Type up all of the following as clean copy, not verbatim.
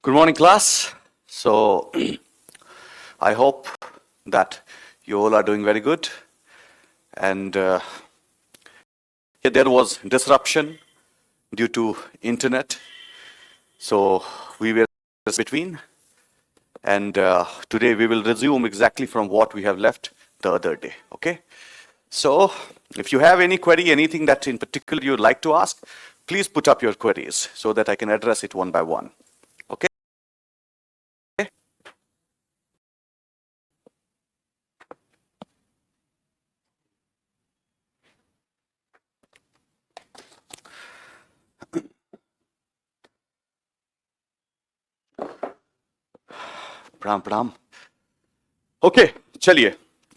Good morning, class. So, I hope that you all are doing very good. And there was disruption due to internet. So, we were between. And today we will resume exactly from what we have left the other day. Okay? So, if you have any query, anything that in particular you would like to ask, please put up your queries so that I can address it one by one. Okay? Pram, pram. Okay, chaliye.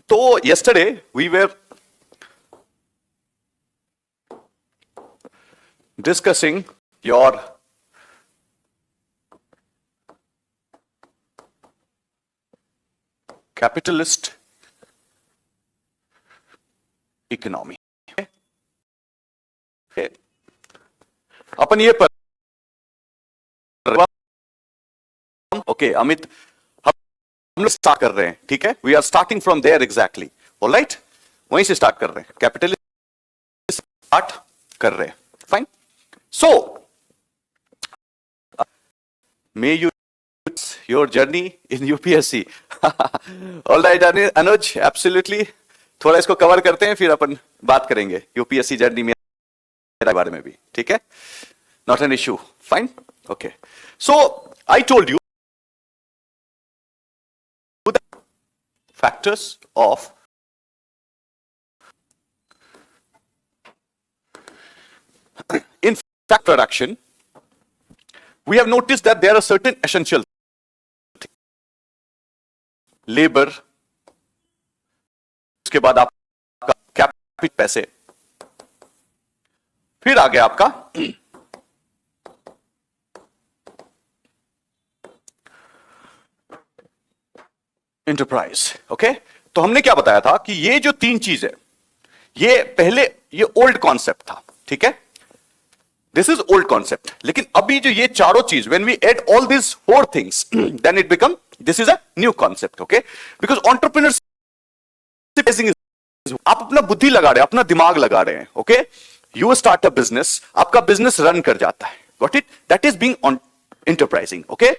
So, yesterday we were discussing your capitalist economy. Okay. अपन ये पर okay Amit हम लोग start कर रहे हैं, ठीक है? We are starting from there exactly, alright? वहीं से स्टार्ट कर रहे हैं, कैपिटलिस्ट स्टार्ट कर रहे हैं, fine. So may you your journey in UPSC. Alright Anuj, absolutely. थोड़ा इसको कवर करते हैं, फिर अपन बात करेंगे यूपीएससी जर्नी में बारे में भी, ठीक है? Not an issue, fine. Okay, so I told you factors of in fact production. We have noticed that there are certain essential labor, उसके बाद आपका कैपिटल पैसे, फिर आ गया आपका इंटरप्राइज. ओके, तो हमने क्या बताया था कि ये जो तीन चीज है, ये पहले ये ओल्ड कॉन्सेप्ट था, ठीक है? This is old concept. लेकिन अभी जो ये चारों चीज, when we add all this four things, then it become this is a new concept. Okay, because entrepreneurship, आप अपना बुद्धि लगा रहे हैं, अपना दिमाग लगा रहे हैं. Okay, you start a business, आपका बिजनेस रन कर जाता है. Got it? That is being on enterprising. Okay,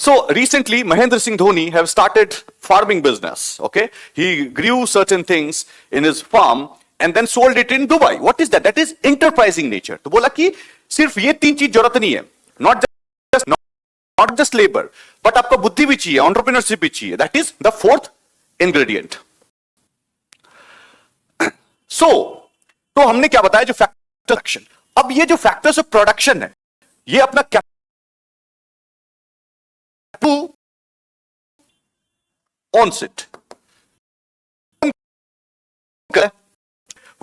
so recently Mahendra Singh Dhoni have started farming business. Okay, he grew certain things in his farm and then sold it in Dubai. What is that? That is enterprising nature. तो बोला कि सिर्फ ये तीन चीज जरूरत नहीं है, not just labor, but आपका बुद्धि भी चाहिए, entrepreneurship भी चाहिए. That is the fourth ingredient. So, तो हमने क्या बताया? जो फैक्टर प्रोडक्शन. अब ये जो फैक्टर्स ऑफ प्रोडक्शन है, ये अपना owns it.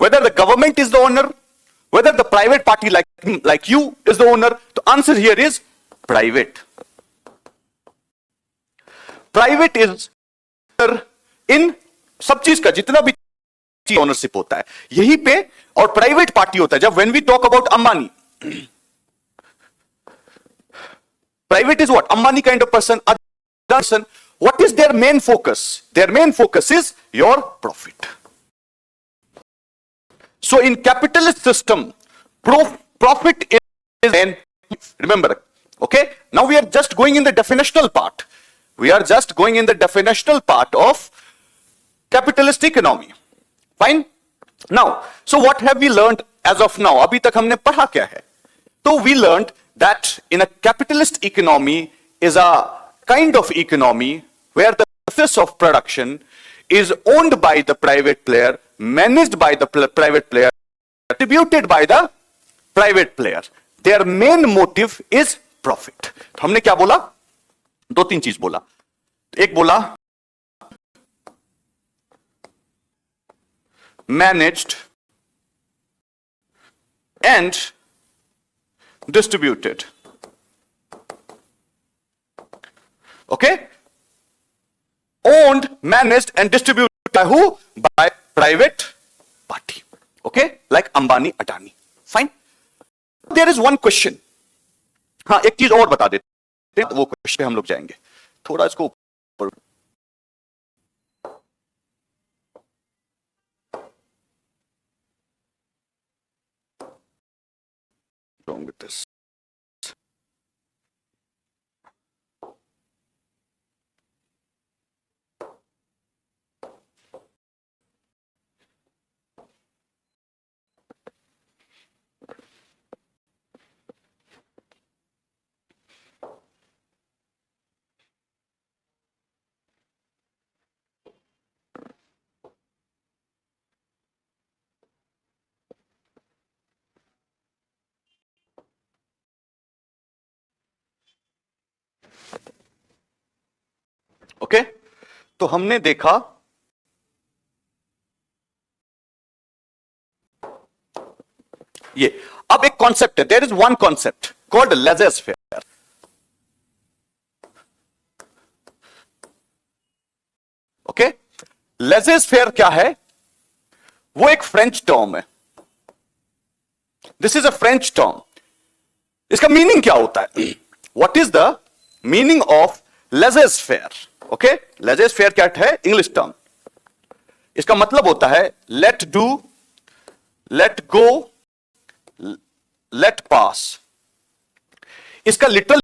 Whether the government is the owner, whether the private party like you is the owner, the answer here is private. Private is in सब चीज का जितना भी ओनरशिप होता है यहीं पे, और प्राइवेट पार्टी होता है. जब when we talk about Ambani, private is what? Ambani kind of person, other person. What is their main focus? Their main focus is your profit. So in capitalist system, profit is main. Remember, okay? Now we are just going in the definitional part. We are just going in the definitional part of capitalist economy. Fine? Now, so what have we learned as of now? अभी तक हमने पढ़ा क्या है? So we learned that in a capitalist economy is a kind of economy where the process of production is owned by the private player, managed by the private player, distributed by the private player. Their main motive is profit. हमने क्या बोला? दो तीन चीज बोला. एक बोला managed and distributed. Okay, owned, managed and distributed by who? By private party. Okay, like Ambani, Adani. Fine. There is one question. हाँ, एक चीज और बता देते वो क्वेश्चन पे हम लोग जाएंगे। थोड़ा इसको ऊपर wrong with this. ओके तो हमने देखा ये। अब एक कॉन्सेप्ट है, there is one concept called laissez faire. Okay, laissez faire क्या है? वो एक फ्रेंच टर्म है। This is a French term. इसका मीनिंग क्या होता है? What is the meaning of laissez faire? Okay, laissez faire क्या है? English term. इसका मतलब होता है let do, let go, let pass. इसका literal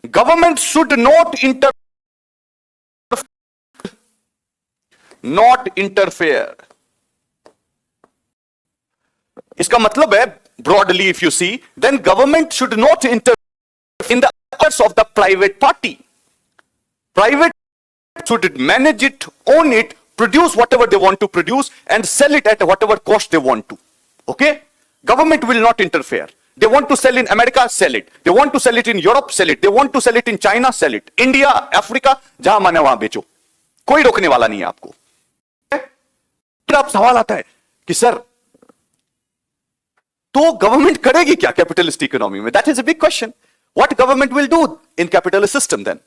government should not interfere. इसका मतलब है broadly if you see, then government should not interfere in the affairs of the private party. Private should manage it, own it, produce whatever they want to produce and sell it at whatever cost they want to. Okay? Government will not interfere. They want to sell in America, sell it. They want to sell it in Europe, sell it. They want to sell it in China, sell it. India, Africa, जहां माने वहां बेचो, कोई रोकने वाला नहीं है आपको। फिर आप सवाल आता है कि सर तो गवर्नमेंट करेगी क्या कैपिटलिस्ट इकोनॉमी में? That is a big question. What government will do in capitalist system then?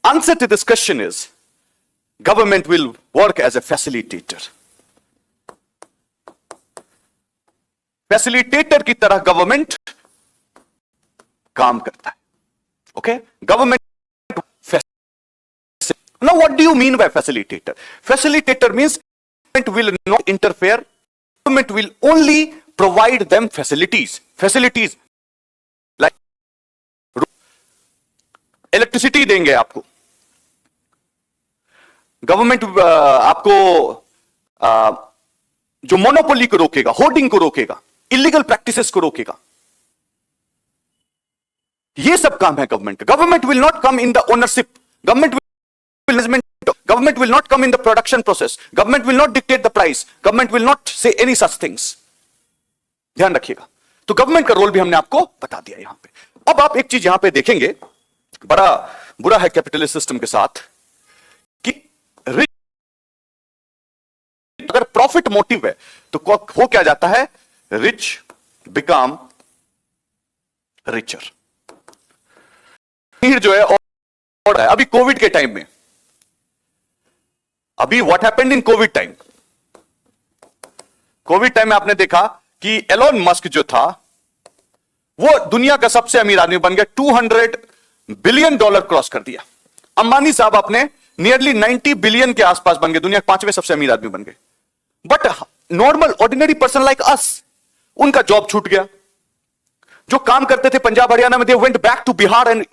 Answer to this question is government will work as a facilitator. Facilitator की तरह गवर्नमेंट काम करता है। Okay, government. Now what do you mean by facilitator? Facilitator means government will not interfere. Government will only provide them facilities. Facilities like electricity देंगे आपको, government आपको जो monopoly को रोकेगा, होर्डिंग को रोकेगा, इलीगल प्रैक्टिसेस को रोकेगा, ये सब काम है गवर्नमेंट का। Government will not come in the ownership, government will not come in the production process, government will not dictate the price, government will not say any such things. ध्यान रखिएगा। तो गवर्नमेंट का रोल भी हमने आपको बता दिया यहां पे। अब आप एक चीज यहां पे देखेंगे, बड़ा बुरा है कैपिटलिस्ट सिस्टम के साथ कि अगर प्रॉफिट मोटिव है तो हो क्या जाता है? Rich become richer. जो है और अभी कोविड के टाइम में, अभी what happened in Covid time? Covid time में आपने देखा कि एलोन मस्क जो था वो दुनिया का सबसे अमीर आदमी बन गया, $200 बिलियन क्रॉस कर दिया। अंबानी साहब अपने नियरली 90 बिलियन के आसपास बन गए, दुनिया के 5वें सबसे अमीर आदमी बन गए। But normal ordinary person like us, उनका जॉब छूट गया। जो काम करते थे पंजाब हरियाणा में, they went back to Bihar and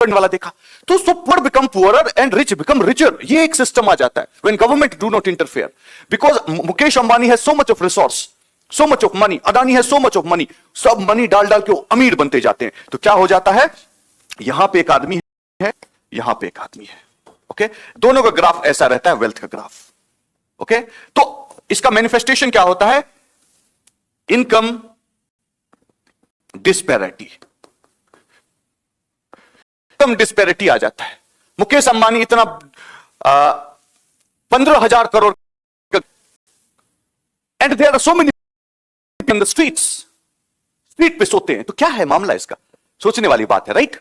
वाला देखा। तो so poor become poorer and rich become richer. ये एक सिस्टम आ जाता है when government do not interfere, because Mukesh Ambani has so much of resource, so much of money, Adani has so much of money, सब money डाल डाल के अमीर बनते जाते हैं। तो क्या हो जाता है? यहां पे एक आदमी है, यहां पे एक आदमी है। ओके, दोनों का ग्राफ ऐसा रहता है, वेल्थ का ग्राफ। ओके, तो इसका मैनिफेस्टेशन क्या होता है? इनकम डिस्पैरिटी, डिस्पैरिटी आ जाता है। मुकेश अंबानी इतना 15,000 crore, and there are so many in the streets, street पे सोते हैं। तो क्या है मामला इसका? सोचने वाली बात है, right?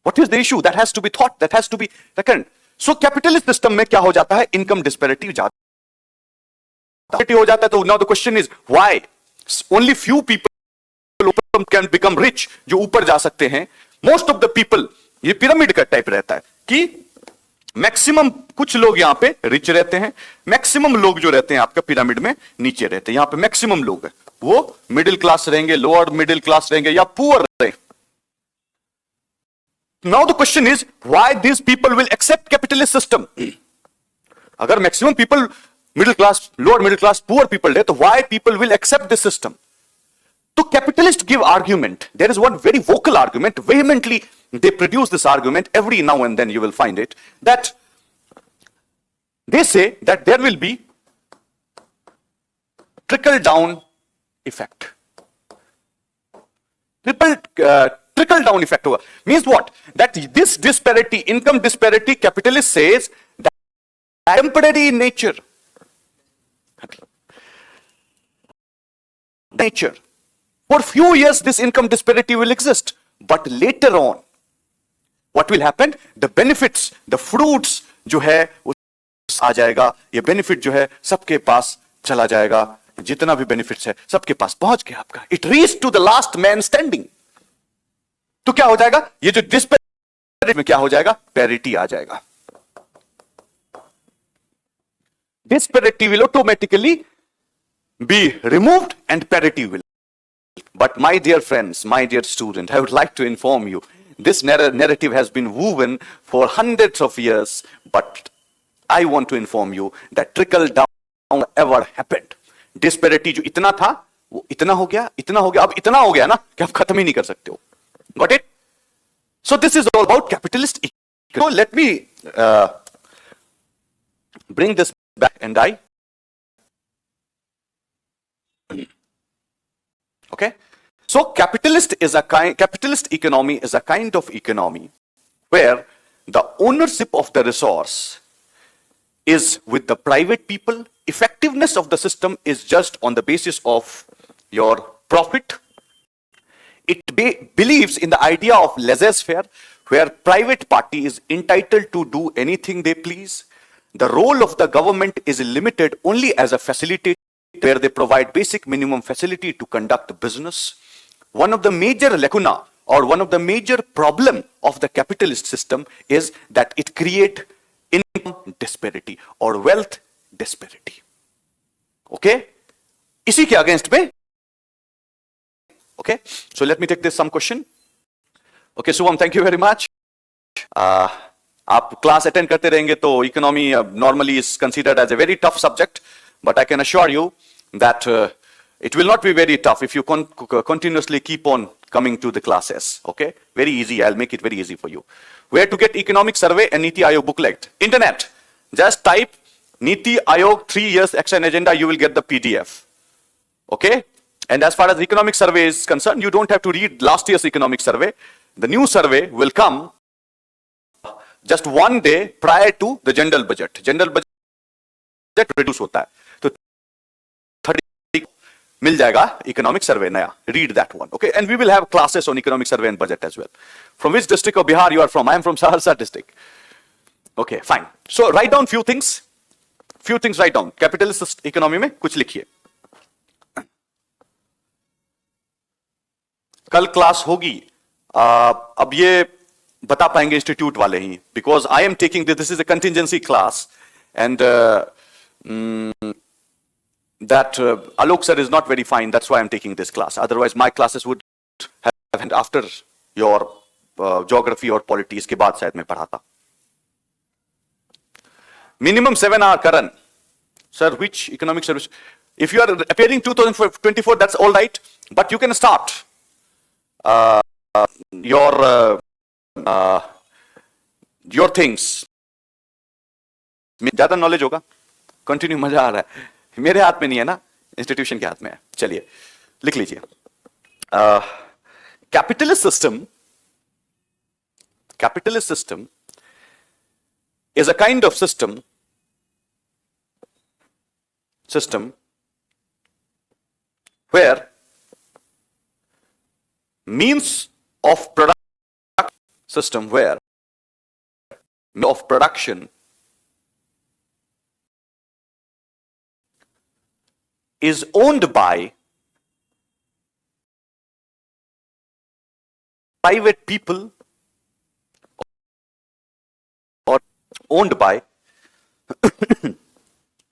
What is the issue? That has to be thought, that has to be reckoned. So capitalist system में क्या हो जाता है? इनकम डिस्पैरिटी हो जाता है। तो now the question is why only few people can become rich, जो ऊपर जा सकते हैं. मोस्ट ऑफ द पीपल, ये पिरामिड का टाइप रहता है कि मैक्सिमम कुछ लोग यहां पे रिच रहते हैं, मैक्सिमम लोग जो रहते हैं आपका पिरामिड में नीचे रहते हैं. यहां पे मैक्सिमम लोग हैं वो मिडिल क्लास रहेंगे, लोअर मिडिल क्लास रहेंगे या पुअर रहेंगे. Now the question is why this people will accept capitalist system. अगर maximum people middle class, lower middle class, poor people है, तो why people will accept this system. तो capitalist give argument. There is one very vocal argument, vehemently they produce this argument every now and then, you will find it, that they say that there will be trickle down effect. Trickle down effect over means what? That this disparity, income disparity, capitalist says that temporary in nature. For few years this income disparity will exist, but later on what will happen? The benefits, the fruits जो है वो आ जाएगा. ये benefit जो है सबके पास चला जाएगा. जितना भी benefits है सबके पास पहुंच गया आपका. It reached to the last man standing. तो क्या हो जाएगा? ये जो disparity में क्या हो जाएगा? Parity आ जाएगा. Disparity will automatically be removed and parity will. But my dear friends, my dear student, I would like to inform you, this narrative has been woven for hundreds of years, but I want to inform you that trickle down ever happened. Disparity जो इतना था वो इतना हो गया, अब इतना हो गया ना कि आप खत्म ही नहीं कर सकते हो. Got it? So this is all about capitalist economy. So let me bring this back and okay. So capitalist economy is a kind of economy where the ownership of the resource is with the private people. Effectiveness of the system is just on the basis of your profit. It believes in the idea of laissez-faire, where private party is entitled to do anything they please. The role of the government is limited only as a facilitator, where they provide basic minimum facility to conduct business. One of the major lacuna or one of the major problem of the capitalist system is that it create income disparity or wealth disparity. Okay? इसी के against में. Okay? So let me take this some question. Okay, Subham, thank you very much. आप class attend करते रहेंगे तो economy normally is considered as a very tough subject, but I can assure you that it will not be very tough if you continuously keep on coming to the classes. Okay, very easy. I'll make it very easy for you. Where to get economic survey and Niti Ayog booklet? Internet. Just type Niti Ayog 3 years action agenda. You will get the PDF. Okay. And as far as economic survey is concerned, you don't have to read last year's economic survey. The new survey will come just one day prior to the general budget. General budget reduce होता है. तो 30 मिल जाएगा economic survey नया. Read that one. Okay. And we will have classes on economic survey and budget as well. From which district of Bihar you are from? I am from Saharsa district. Okay, fine. So write down few things. Few things write down. Capitalist economy में कुछ लिखिए. कल class होगी. अब ये बता पाएंगे institute वाले ही, because I am taking this is a contingency class and that Alok sir is not very fine, that's why I'm taking this class. Otherwise my classes would have happened after your geography or polity. इसके बाद शायद मैं पढ़ाता. Minimum 7 hour. Karan sir, which economic service? If you are appearing 2024, that's all right, but you can start your things. ज्यादा knowledge होगा. Continue. मजा आ रहा है. मेरे हाथ में नहीं है ना, इंस्टीट्यूशन के हाथ में है. चलिए लिख लीजिए. Capitalist system is a kind of system where means of production is owned by private people or owned by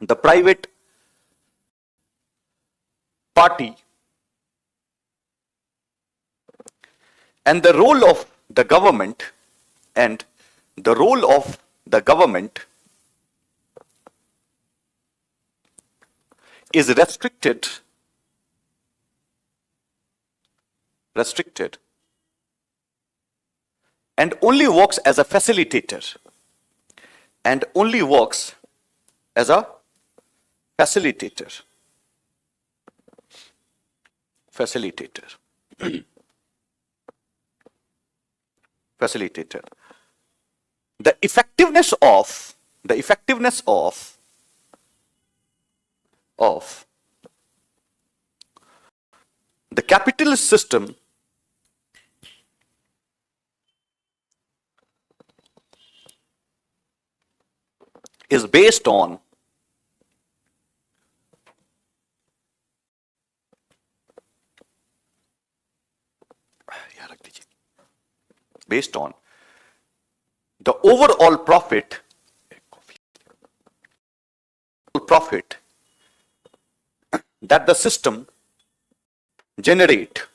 the private party, and the role of the government is restricted and only works as a facilitator facilitator. The effectiveness of the capitalist system is based on the overall profit that the system generate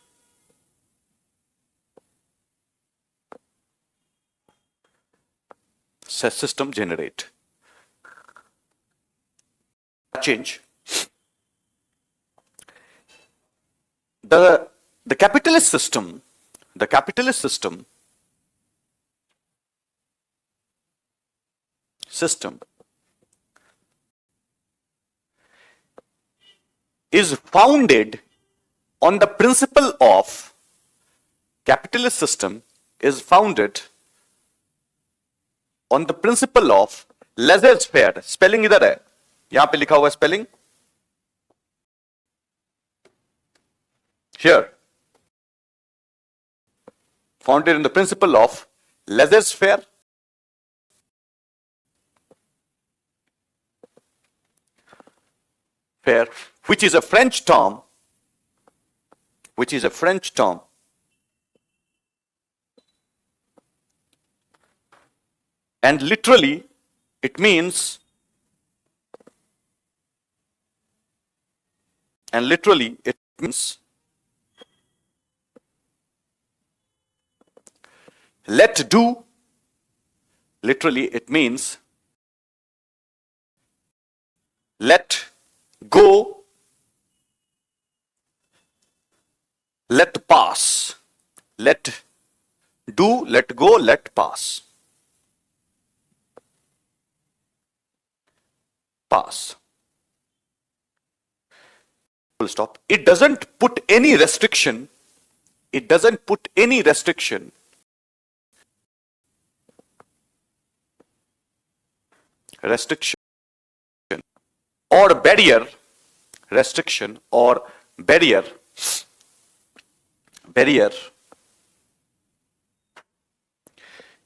change. The capitalist system is founded on the principle of laissez-faire. Spelling इधर है, यहां पे लिखा हुआ spelling here, founded in the principle of laissez-faire, which is a French term, and literally it means let do. Literally it means let go, let pass. Let do, let go, let pass. Full stop. It doesn't put any restriction. Or barrier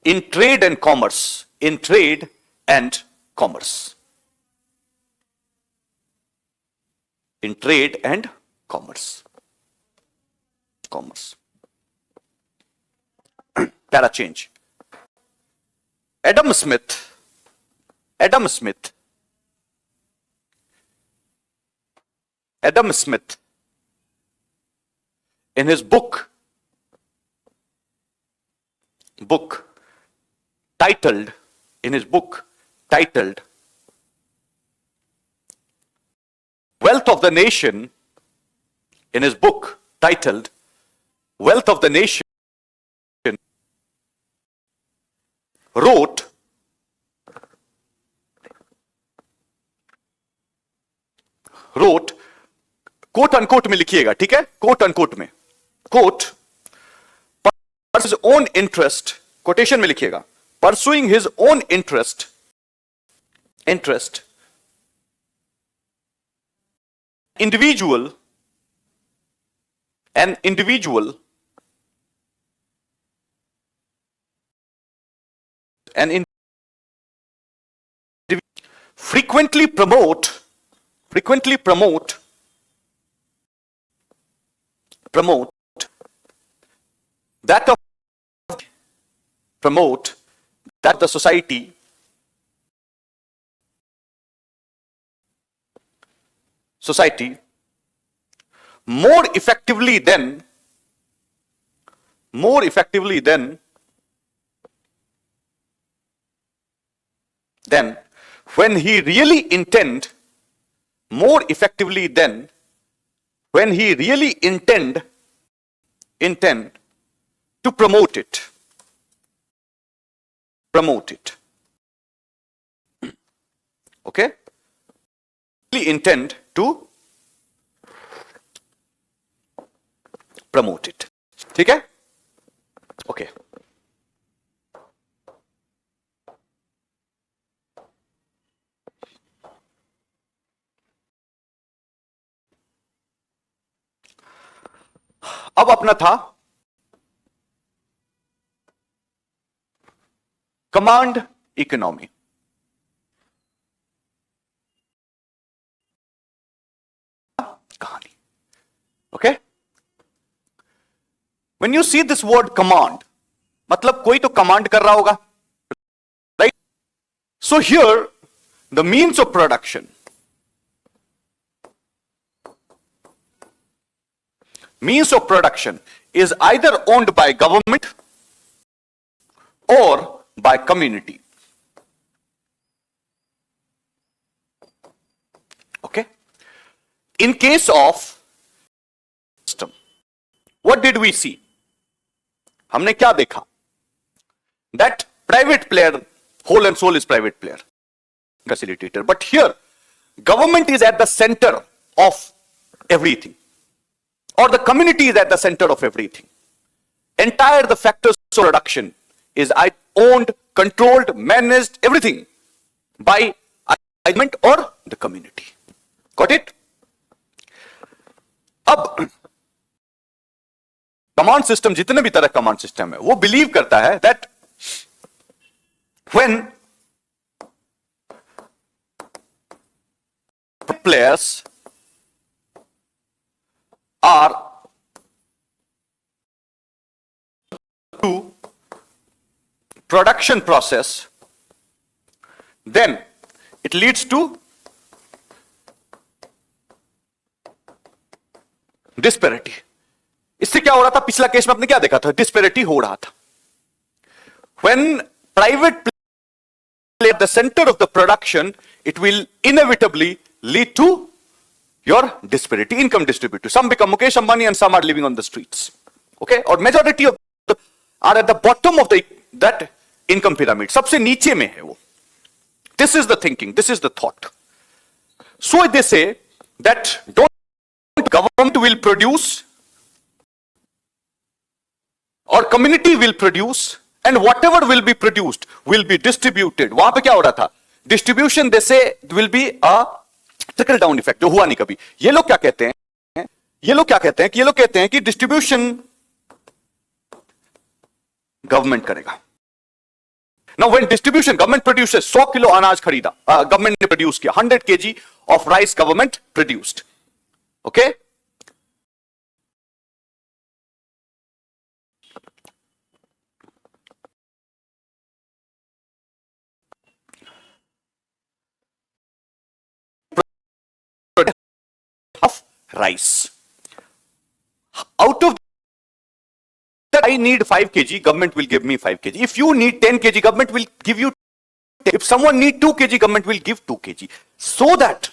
in trade and commerce. Para change. Adam Smith in his book titled Wealth of the Nation, wrote quote unquote में लिखिएगा, ठीक है, quote unquote में, coat his own interest, quotation में लिखिएगा, pursuing his own interest an individual frequently promote that of promote that the society more effectively than when he really intend to promote it. Okay? Really intend to promote it. ठीक है? Okay. अब अपना था command economy. कहानी. Okay? When you see this word command, मतलब कोई तो command कर रहा होगा, right? So here the means of production is either owned by government or by community. Okay? In case of system, what did we see? हमने क्या देखा? That private player, whole and soul is private player, facilitator. But here, government is at the center of everything. Or the community is at the center of everything. Entire the factors of production is owned, controlled, managed, everything by government or the community. Got it? अब command system, जितने भी तरह command system है, वो believe करता है that when players are to production process, then it leads to disparity. इससे क्या हो रहा था? पिछला केस में आपने क्या देखा था? डिस्पैरिटी हो रहा था. When private play at the center of the production, it will inevitably lead to your disparity, income distribution. Some become Mukesh Ambani and some are living on the streets. Okay? Or majority of are at the bottom of that income pyramid. सबसे नीचे में है वो. This is the thinking. This is the thought. So they say that government will produce or community will produce and whatever will be produced will be distributed. वहां पे क्या हो रहा था? Distribution they say will be a trickle down effect, जो हुआ नहीं कभी. ये लोग क्या कहते हैं? ये लोग कहते हैं कि distribution government करेगा. Now when distribution, government produces 100 kilo अनाज खरीदा, government ने produce किया, 100 kg of rice government produced. Okay? Of rice. Out of that I need 5 kg, government will give me 5 kg. If you need 10 kg, government will give you 10. If someone need 2 kg, government will give 2 kg. So that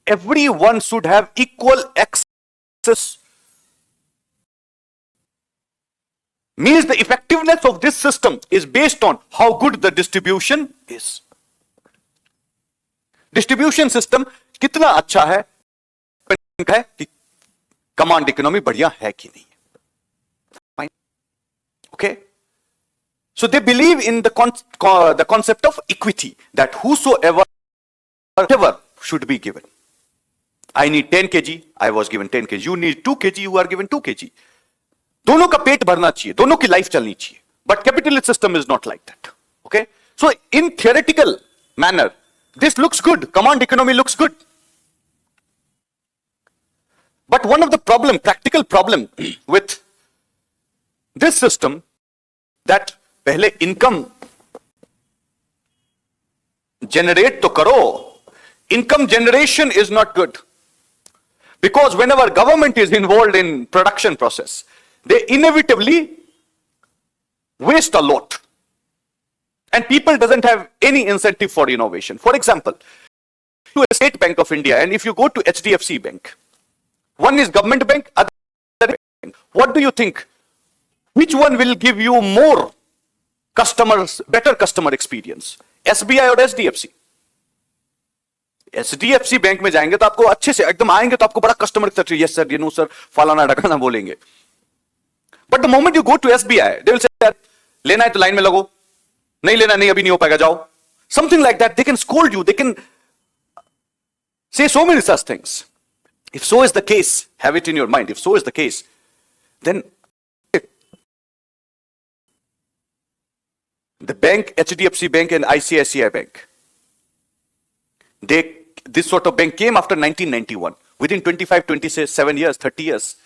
everyone should have equal access. Means the effectiveness of this system is based on how good the distribution is. Distribution system कितना अच्छा है कि command economy बढ़िया है कि नहीं. Okay? So they believe in the concept of equity, that whosoever should be given. I need 10 kg, I was given 10 kg. You need 2 kg, you are given 2 kg. दोनों का पेट भरना चाहिए, दोनों की लाइफ चलनी चाहिए. But capitalist system is not like that. Okay? So in theoretical manner, this looks good. Command economy looks good. But one of the practical problem with this system, that पहले income generate to karo. Income generation is not good. Because whenever government is involved in production process, they inevitably waste a lot. And people doesn't have any incentive for innovation. For example, to a State Bank of India, and if you go to HDFC Bank, one is government bank, other bank. What do you think? Which one will give you more customers, better customer experience? SBI or SDFC? SDFC bank में जाएंगे तो आपको अच्छे से एकदम आएंगे तो आपको बड़ा कस्टमर की तरह यस सर, नो सर, फलाना ढकाना बोलेंगे. But the moment you go to SBI they will say लेना है तो लाइन में लगो, नहीं लेना नहीं अभी नहीं हो पाएगा जाओ. Something like that. They can scold you, they can say so many such things. If so is the case, have it in your mind, if so is the case, then the bank, HDFC Bank and ICICI Bank, this sort of bank came after 1991. Within 25, 27 years, 30 years,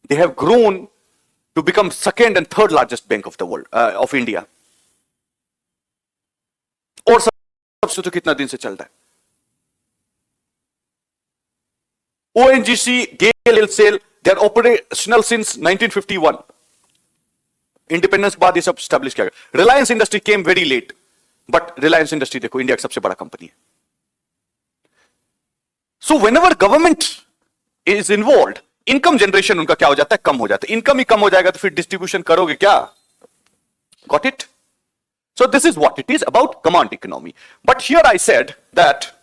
they have grown to become second and third largest bank of the world, of India. और सबसे तो कितना दिन से चल रहा है? ONGC, GAIL, SAIL, they are operational since 1951. Independence के बाद ये सब स्टैब्लिश किया गया. Reliance industry came very late, but Reliance industry देखो इंडिया का सबसे बड़ा कंपनी है. So whenever government is involved, income generation उनका क्या हो जाता है? कम हो जाता है. इनकम ही कम हो जाएगा तो फिर डिस्ट्रीब्यूशन करोगे क्या? Got it? So this is what it is about command economy. But here I said that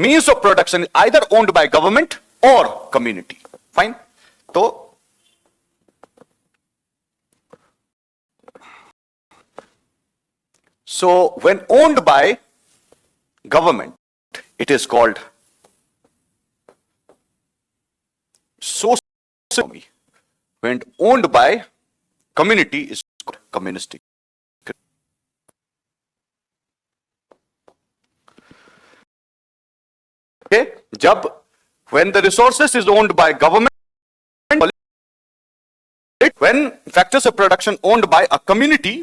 means of production is either owned by government or community. Fine. So when owned by government, it is called social economy. When owned by community, is called communistic. Okay, when the resources is owned by government, when factors of production owned by a community,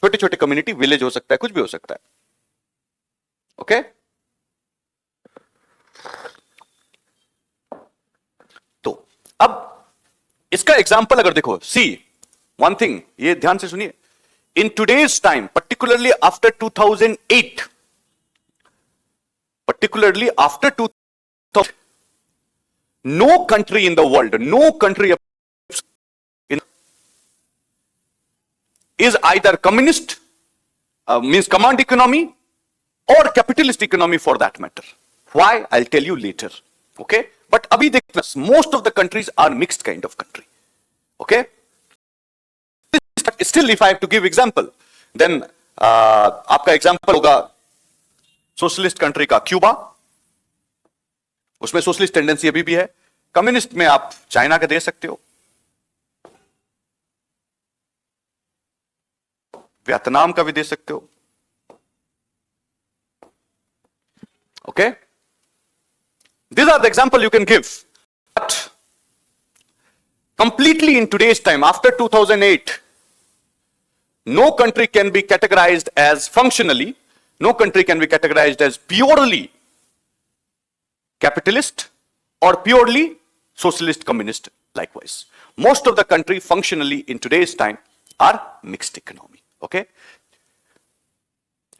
छोटे छोटे community, village हो सकता है, कुछ भी हो सकता है. ओके, तो अब इसका एग्जांपल अगर देखो, सी वन थिंग, ये ध्यान से सुनिए. In today's time, particularly after 2008, no country in the world, no country is either communist, means command economy, or capitalist economy for that matter. Why? I'll tell you later. Okay? But abhi dekh, most of the countries are mixed kind of country. Okay? Still, if I have to give example, then आपका example होगा socialist country का Cuba. उसमें socialist tendency अभी भी है. Communist में आप China का दे सकते हो, वियतनाम का भी दे सकते हो. Okay, these are the example you can give. But completely in today's time, after 2008, no country can be categorized as functionally, no country can be categorized as purely capitalist or purely socialist communist. Likewise, most of the country functionally in today's time are mixed economy. Okay,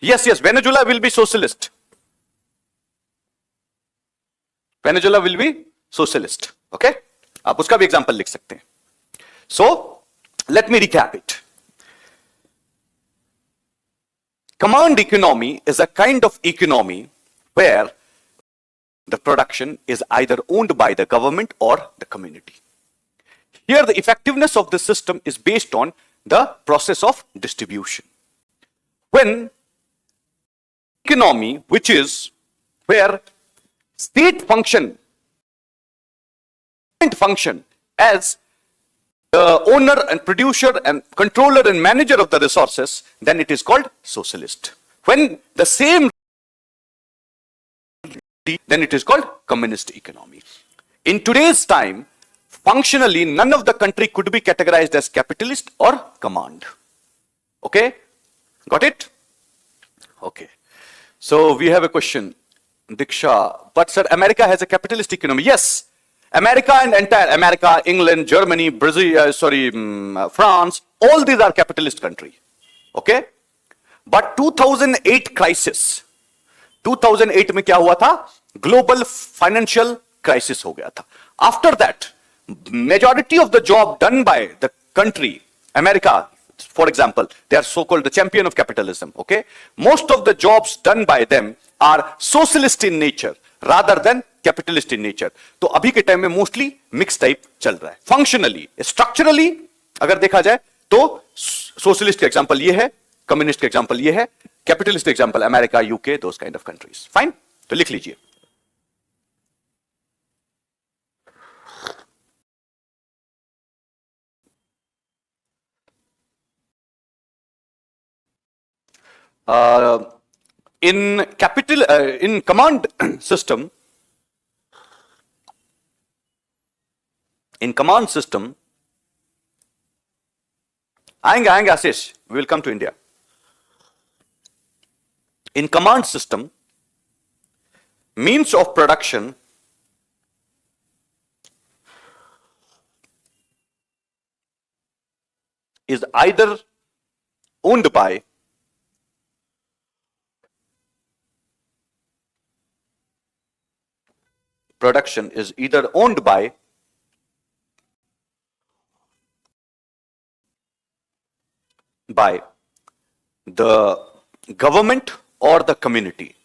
yes, Venezuela will be socialist. Venezuela will be socialist. Okay, आप उसका भी example लिख सकते हैं. So let me recap it. Command economy is a kind of economy where the production is either owned by the government or the community. Here the effectiveness of the system is based on the process of distribution. When economy, which is where state function as the owner and producer and controller and manager of the resources, then it is called socialist. When the same, then it is called communist economy. In today's time, functionally none of the country could be categorized as capitalist or command. Okay, got it? Okay, so we have a question, Diksha. But sir, America has a capitalist economy. Yes, America and entire America, England, Germany, Brazil, France, all these are capitalist country. Okay, but 2008 crisis, 2008 में क्या हुआ था? Global financial crisis हो गया था. After that, majority of the job done by the country, America, for example, they are so-called the champion of capitalism. Okay, most of the jobs done by them are socialist in nature rather than capitalist in nature. तो अभी के time में mostly mix type चल रहा है. Functionally, structurally अगर देखा जाए तो सोशलिस्ट का एग्जांपल ये है, कम्युनिस्ट का एग्जांपल ये है, capitalist example America, UK, those kind of countries. Fine, तो लिख लीजिए. in command system, आएंगे आशीष, we will come to India. In command system, means of production is either owned by production is either owned by the government or the community.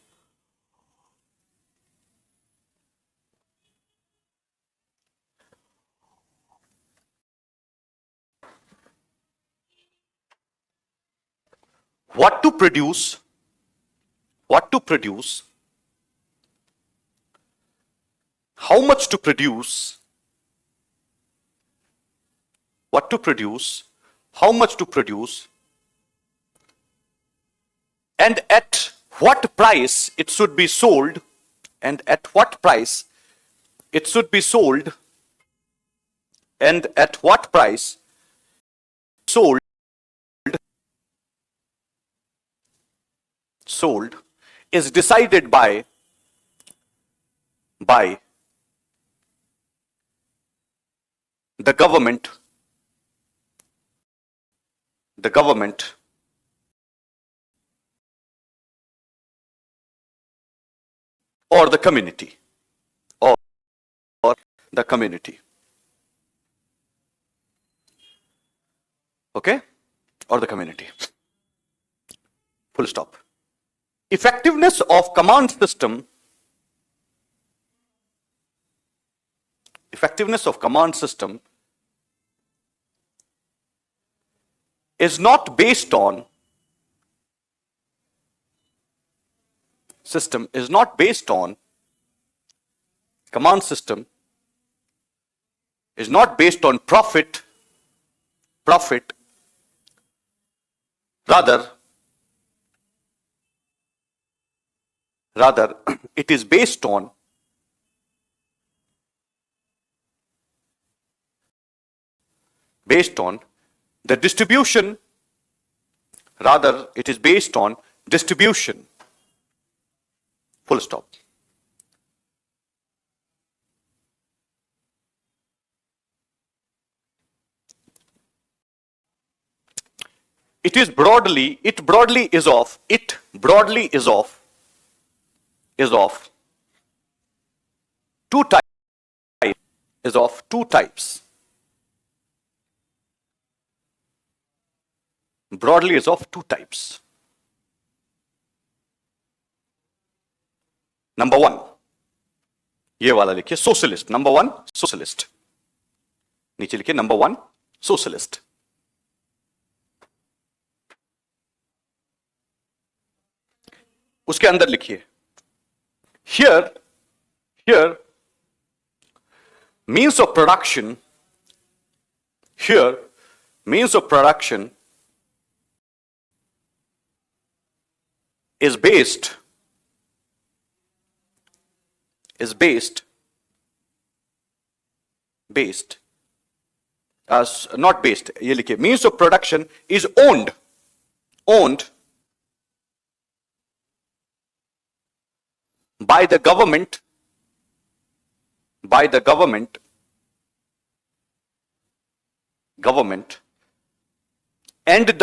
What to produce, how much to produce, what to produce, how much to produce, and at what price it should be sold, and at what price it should be sold, and at what price sold is decided by the government or the community, or the community. Okay, or the community. Full stop. Effectiveness of command system is not based on command system is not based on profit, rather it is based on the distribution, full stop. It broadly is of two types. Broadly is of two types. Number one, ये वाला लिखिए, socialist. Number one socialist, नीचे लिखिए number one socialist. उसके अंदर लिखिए here means of production is based not based, ये लिखिए, means of production is owned by the government and the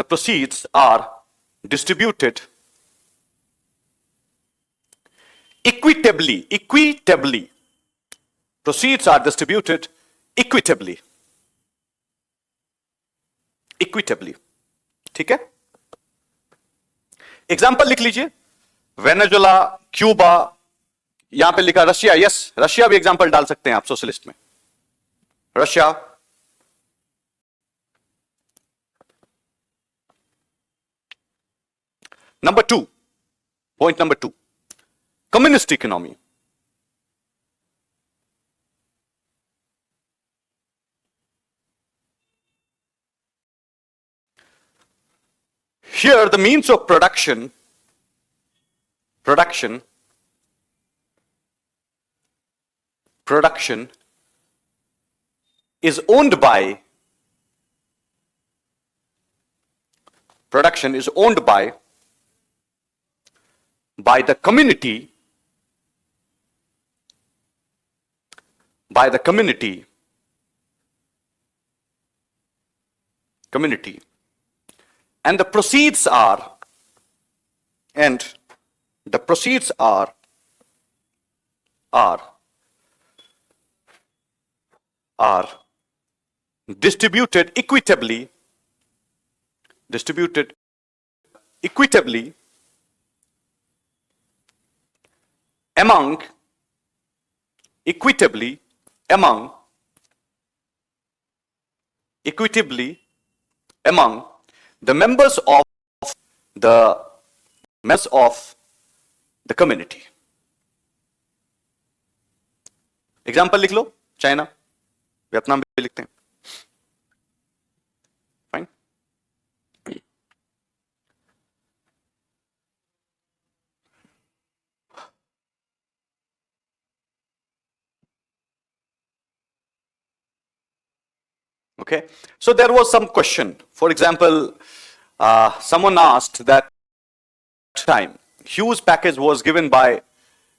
proceeds are distributed equitably. Proceeds are distributed equitably. ठीक है? Example लिख लीजिए, वेनेजुला, क्यूबा, यहां पे लिखा रशिया, यस रशिया भी एग्जाम्पल डाल सकते हैं आप सोशलिस्ट में, Russia. Point number two, communist economy. Here the means of production is owned by the community, and the proceeds are distributed equitably among the members of the community. Example लिख लो, China, Vietnam भी लिखते हैं. Fine. Okay, so there was some question. For example, someone asked that time huge package was given by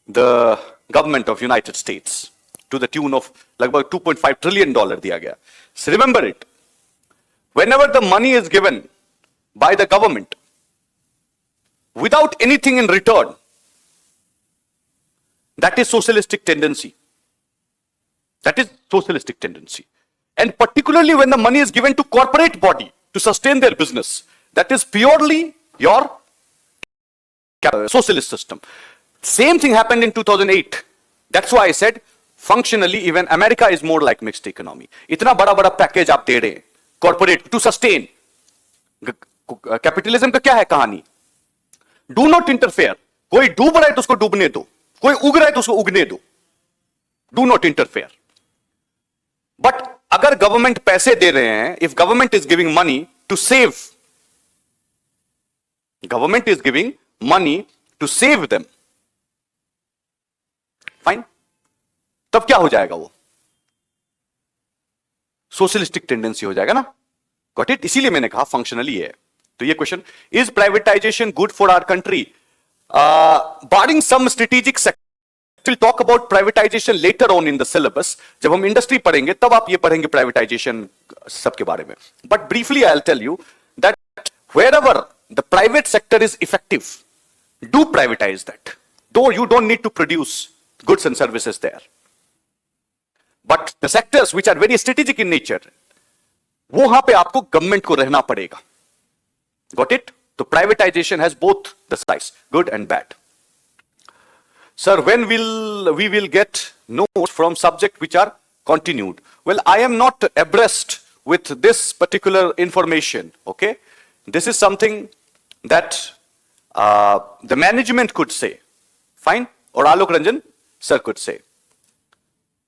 the government of United States to the tune of लगभग $2.5 trillion दिया गया. So remember it. Whenever the money is given by the government without anything in return, that is socialistic tendency. And particularly when the money is given to corporate body to sustain their business, that is purely your socialist system. Same thing happened in 2008. That's why I said functionally even America is more like mixed economy. इतना बड़ा बड़ा package आप दे रहे हैं corporate to sustain. Capitalism का क्या है कहानी? Do not interfere. कोई डूब रहा है तो उसको डूबने दो, कोई उग रहा है तो उसको उगने दो. Do not interfere. But अगर गवर्नमेंट पैसे दे रहे हैं, if government is giving money to save them, fine, तब क्या हो जाएगा? वो सोशलिस्टिक टेंडेंसी हो जाएगा ना. Got it? इसीलिए मैंने कहा फंक्शनली है. तो ये question, is privatisation good for our country? Barring some strategic sector, will talk about privatisation later on in the syllabus. जब हम इंडस्ट्री पढ़ेंगे तब आप ये पढ़ेंगे प्राइवेटाइजेशन सबके बारे में. But briefly I will tell you that wherever the private sector is effective, do privatize that. Though you don't need to produce goods and services there. But the sectors which are very strategic in nature, वहां पे आपको government को रहना पड़ेगा. Got it? So privatization has both the sides, good and bad. Sir, when we will get notes from subject which are continued? Well, I am not abreast with this particular information. Okay, this is something that the management could say. Fine, or Alok Ranjan sir could say.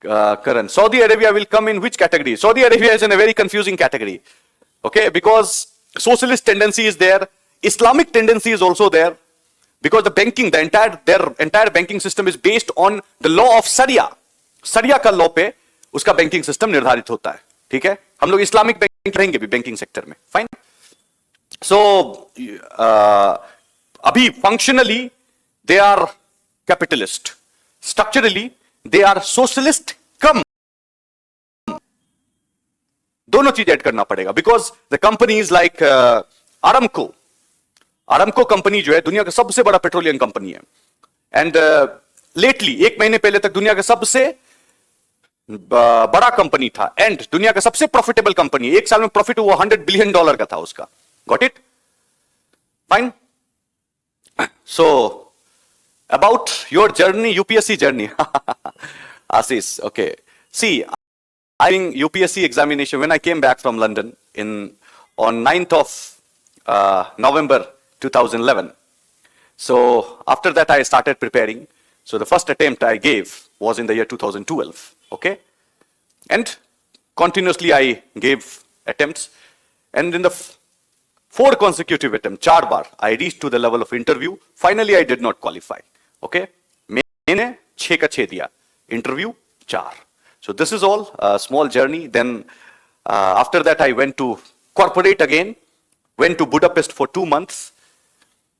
Karan, Saudi Arabia will come in which category? Saudi Arabia is in a very confusing category. Okay, because socialist tendency is there, Islamic tendency is also there, because their entire banking system is based on the law of Sharia. Sharia का law पे उसका banking system निर्धारित होता है. ठीक है, हम लोग इस्लामिक बैंक रहेंगे भी बैंकिंग सेक्टर में. फाइन. सो अभी functionally they are capitalist, structurally they are socialist. कम दोनों चीज ऐड करना पड़ेगा, because the companies like Aramco company जो है दुनिया का सबसे बड़ा पेट्रोलियम कंपनी है. एंड लेटली एक महीने पहले तक दुनिया का सबसे बड़ा कंपनी था एंड दुनिया का सबसे प्रॉफिटेबल कंपनी. एक साल में प्रॉफिट हुआ $100 बिलियन का था उसका. Got it? Fine. So about your journey, UPSC journey. Ashish, okay. See, I think UPSC examination, when I came back from London on 9th of November 2011. So after that I started preparing. So the first attempt I gave was in the year 2012. Okay. And continuously I gave attempts. And in the 4 consecutive attempts, 4 bar, I reached to the level of interview. Finally I did not qualify. Okay. मैंने 6 का 6 दिया. Interview 4. So this is all a small journey. Then after that I went to corporate again, went to Budapest for 2 months,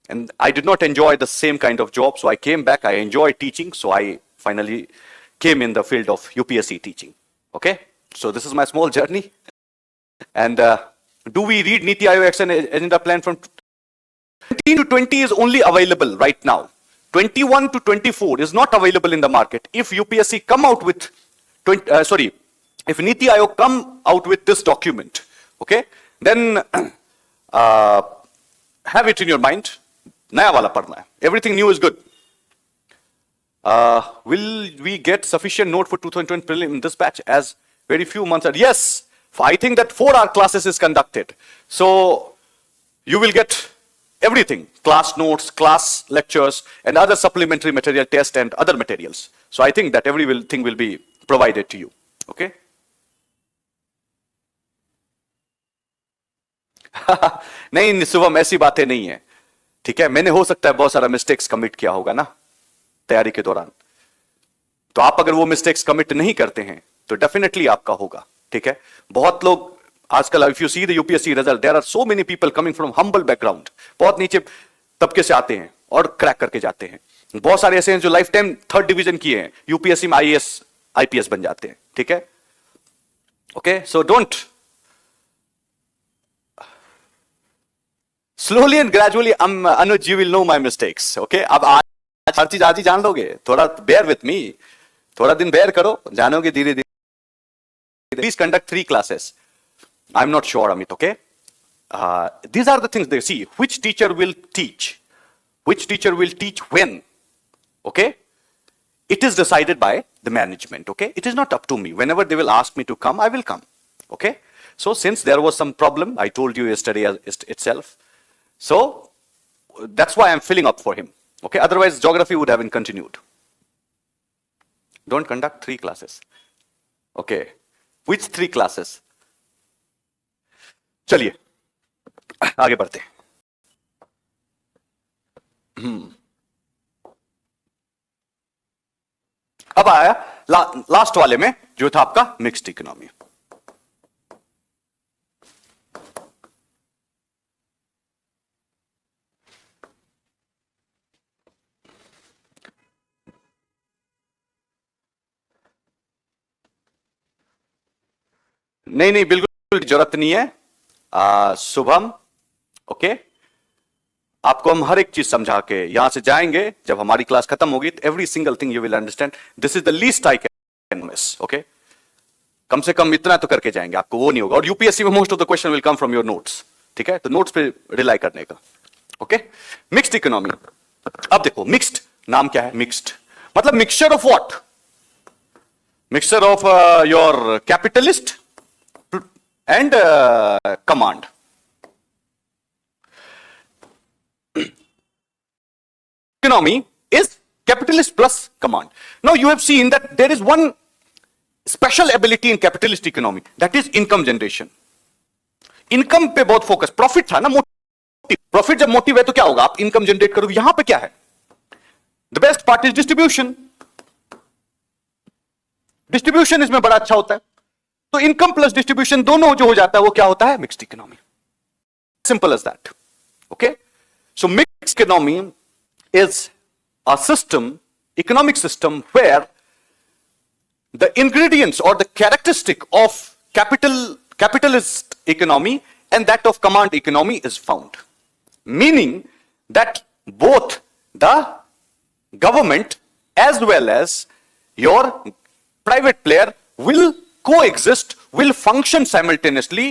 and I did not enjoy the same kind of job. So I came back. I enjoyed teaching. So I finally came in the field of UPSC teaching. Okay. So this is my small journey. And do we read Niti Aayog Action Agenda Plan from 19 to 20 is only available right now. 21 to 24 is not available in the market. If UPSC come out with if Niti Aayog come out with this document, okay, then have it in your mind. नया वाला पढ़ना है. Everything new is good. Will we get sufficient note for 2020 prelim in this batch, as very few months are? Yes, I think that 4-hour classes is conducted. So you will get everything, class notes, class lectures, and other supplementary material, test and other materials. So I think that everything will be provided to you. Okay. नहीं शुभम, ऐसी बातें नहीं है. ठीक है, मैंने हो सकता है बहुत सारा मिस्टेक्स कमिट किया होगा ना तैयारी के दौरान. तो आप अगर वो मिस्टेक्स कमिट नहीं करते हैं तो डेफिनेटली आपका होगा. ठीक है, बहुत लोग आजकल, if you see the UPSC result, there are so many people coming from humble background, बहुत नीचे तबके से आते हैं और क्रैक करके जाते हैं. बहुत सारे ऐसे हैं जो लाइफ टाइम 3rd डिवीजन किए हैं, यूपीएससी में आईपीएस बन जाते हैं. ठीक है. Okay, so don't, slowly and gradually Anuj you will know my mistakes. Okay, अब आज हर चीज आज ही जान लोगे. थोड़ा बेयर विथ मी, थोड़ा दिन बेयर करो, जानोगे धीरे धीरे. Please conduct 3 classes. I'm not sure, Amit. Okay, these are the things they see. Which teacher will teach? Which teacher will teach when? Okay, it is decided by the management. Okay, it is not up to me. Whenever they will ask me to come, I will come. Okay, so since there was some problem, I told you yesterday itself. So that's why I'm filling up for him. Okay, otherwise geography would have been continued. Don't conduct 3 classes. Okay, which 3 classes? चलिए आगे बढ़ते हैं. अब आया last वाले में जो था आपका मिक्स्ड इकोनॉमी. नहीं बिल्कुल जरूरत नहीं है शुभम. ओके, आपको हम हर एक चीज समझा के यहां से जाएंगे. जब हमारी क्लास खत्म होगी तो every single thing you will understand. This is the least I can miss. Okay, कम से कम इतना तो करके जाएंगे, आपको वो नहीं होगा. और यूपीएससी में most of the question will come from your notes. ठीक है, तो नोट्स पे रिलाई करने का. Okay, mixed economy. अब देखो, मिक्स्ड नाम क्या है? मिक्स्ड मतलब mixture of what? Mixture of your capitalist and command. Economy is capitalist plus command. Now you have seen that there is one special ability in capitalist economy, that is income generation. Income पे बहुत focus, profit था ना motive, profit जब motive है तो क्या होगा, आप इनकम जनरेट करोगे। यहां पे क्या है, the best part is distribution, distribution इसमें बड़ा अच्छा होता है। तो इनकम प्लस डिस्ट्रीब्यूशन दोनों जो हो जाता है वो क्या होता है, mixed economy. Simple as that. Okay, so mixed economy is a system, economic system where the ingredients or the characteristic of capitalist economy and that of command economy is found, meaning that both the government as well as your private player will coexist, will function simultaneously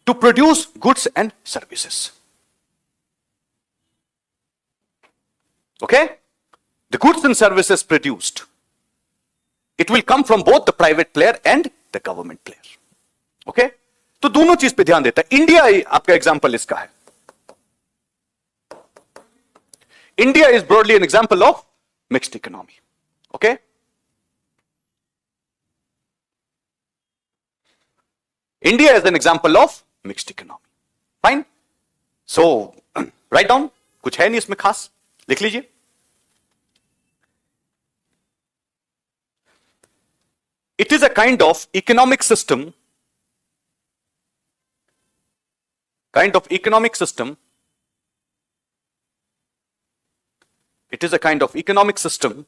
to produce goods and services. Okay, the goods and services produced, it will come from both the private player and the government player. Okay, तो दोनों चीज पे ध्यान देता है। India आपका example इसका है, India is broadly an example of mixed economy. Okay, India is an example of mixed economy. Fine, so write down, कुछ है नहीं इसमें खास, लिख लीजिए। It is a kind of economic system, it is a kind of economic system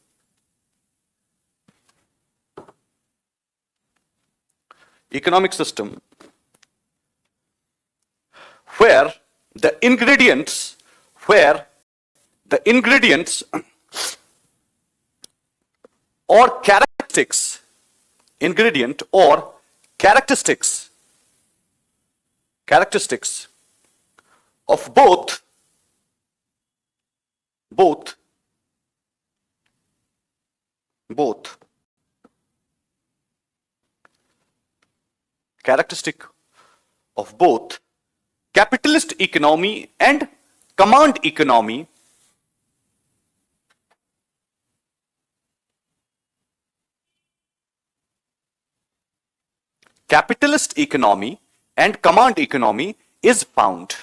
where the ingredients or characteristics of both characteristic of both capitalist economy and command economy is found.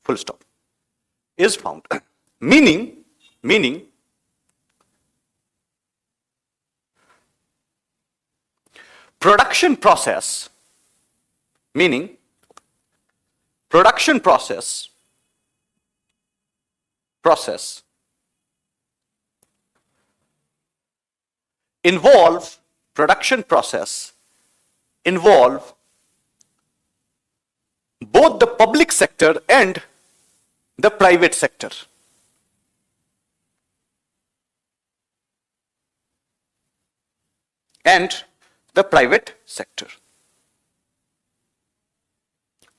Full stop. Is found. meaning production process involve both the public sector and the private sector.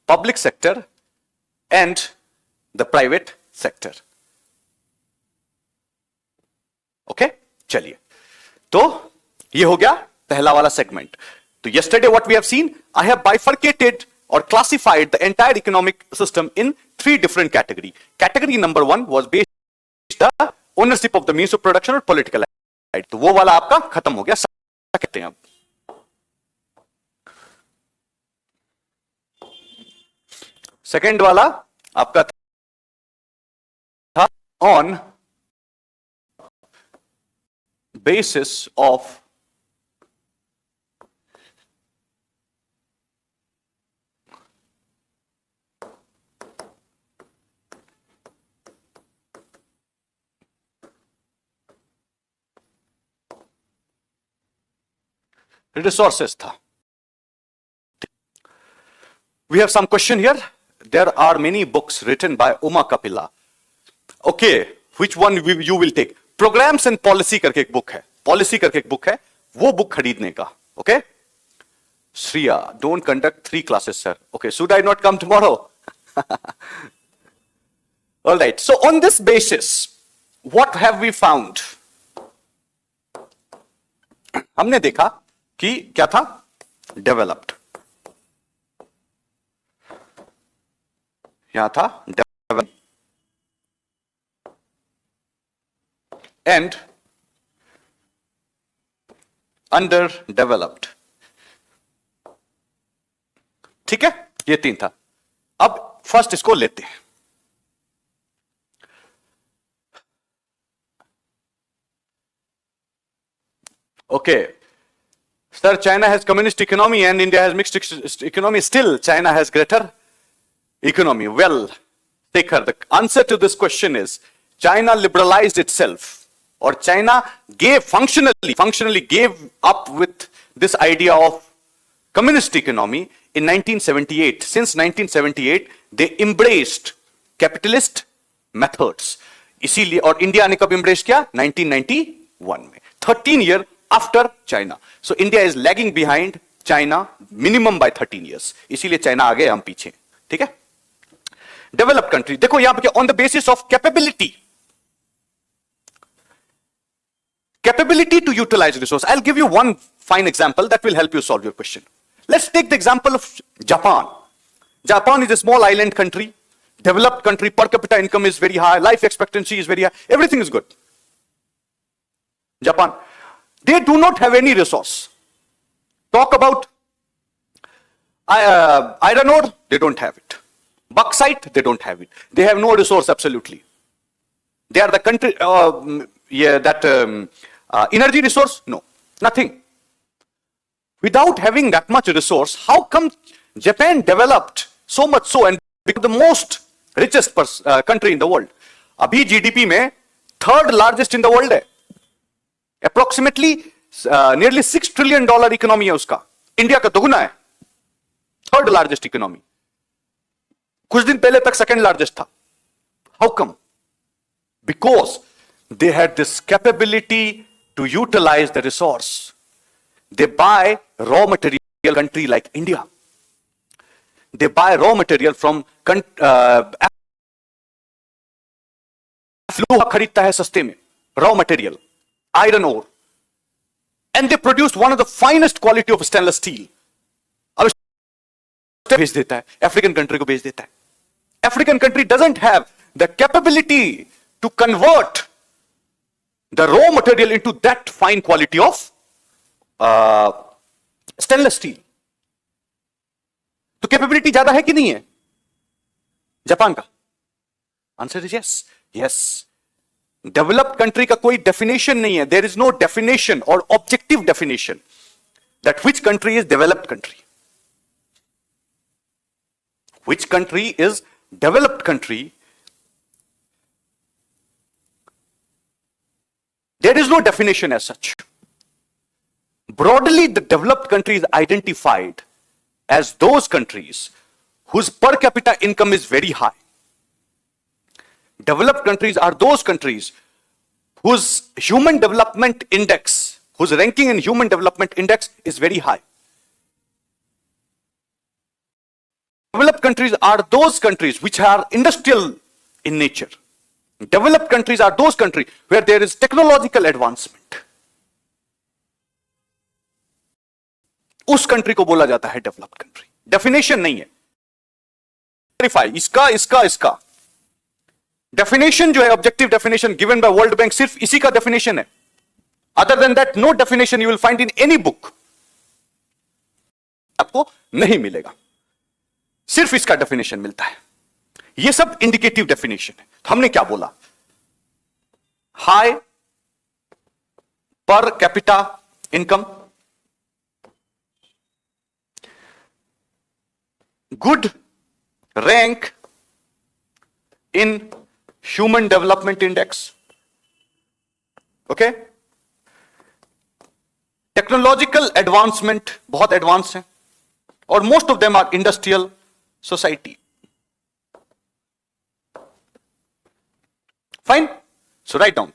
Public sector and the private sector. Okay, चलिए, तो ये हो गया पहला वाला segment. तो yesterday what we have seen, I have bifurcated or classified the entire economic system in 3 different categories. Category number 1 was based on the ownership of the means of production और political right. तो वो वाला आपका खत्म हो गया, कहते हैं अब। सेकेंड वाला आपका था on basis of resources tha. We have some question here. There are many books written by Uma Kapila. Okay, which one you will take? Programs and Policy करके एक बुक है, पॉलिसी करके एक बुक है, वो बुक खरीदने का। Okay, Shriya, don't conduct 3 classes, sir. Okay, should I not come tomorrow? All right. So on this basis, what have we found? हमने देखा कि क्या था, डेवलप्ड, यहां था डेवलप्ड, एंड underdeveloped. ठीक है, ये तीन था. अब फर्स्ट इसको लेते हैं. Okay. Sir, China has communist economy and India has mixed economy. Still, China has greater economy. Well, Shekhar, the answer to this question is China liberalized itself, or China functionally gave up with this idea of communist economy in 1978. Since 1978, they embraced capitalist methods. इसीलिए, और India ने कब embrace किया? 1991 में. 13 years after China. So India is lagging behind China minimum by 13 years. इसीलिए China आगे, हम पीछे. ठीक है? Developed country. देखो यहां पे on the basis of capability to utilize resource. I'll give you one fine example that will help you solve your question. Let's take the example of Japan. Japan is a small island country, developed country, per capita income is very high, life expectancy is very high, everything is good. Japan, they do not have any resource. Talk about iron ore, they don't have it. Bauxite, they don't have it. They have no resource, absolutely. They are the country, energy resource, no, nothing. Without having that much resource, how come Japan developed so much so and became the most richest country in the world? Abhi GDP में third largest in the world है. Approximately nearly $6 trillion economy है उसका. India का दोगुना है. Third largest economy. कुछ दिन पहले तक second largest था. How come? Because they had this capability to utilize the resource. They buy raw material country like India. They buy raw material from खरीदता है सस्ते में raw material, iron ore, and they produced one of the finest quality of stainless steel. अब भेज देता है, African country को भेज देता है. African country doesn't have the capability to convert the raw material into that fine quality of stainless steel. तो capability ज्यादा है कि नहीं है जापान का? Answer is yes. Yes. Developed country का कोई डेफिनेशन नहीं है. देयर इज नो डेफिनेशन और objective definition that which country is developed country. Which country is developed country? There is no definition as such. Broadly, the developed country is identified as those countries whose per capita income is very high. Developed countries are those countries whose human development index, whose ranking in human development index is very high. Developed countries are those countries which are industrial in nature. Developed countries are those countries where there is technological advancement. उस country को बोला जाता है developed country. Definition नहीं है. इसका definition जो है, objective definition given by World Bank, सिर्फ इसी का डेफिनेशन है. Other than that no definition you will find in any book. आपको नहीं मिलेगा. सिर्फ इसका डेफिनेशन मिलता है. ये सब इंडिकेटिव डेफिनेशन है. तो हमने क्या बोला? High per capita income, good rank in human development index. Okay? Technological advancement, बहुत advanced है, और most of them are industrial society. Fine? So write down.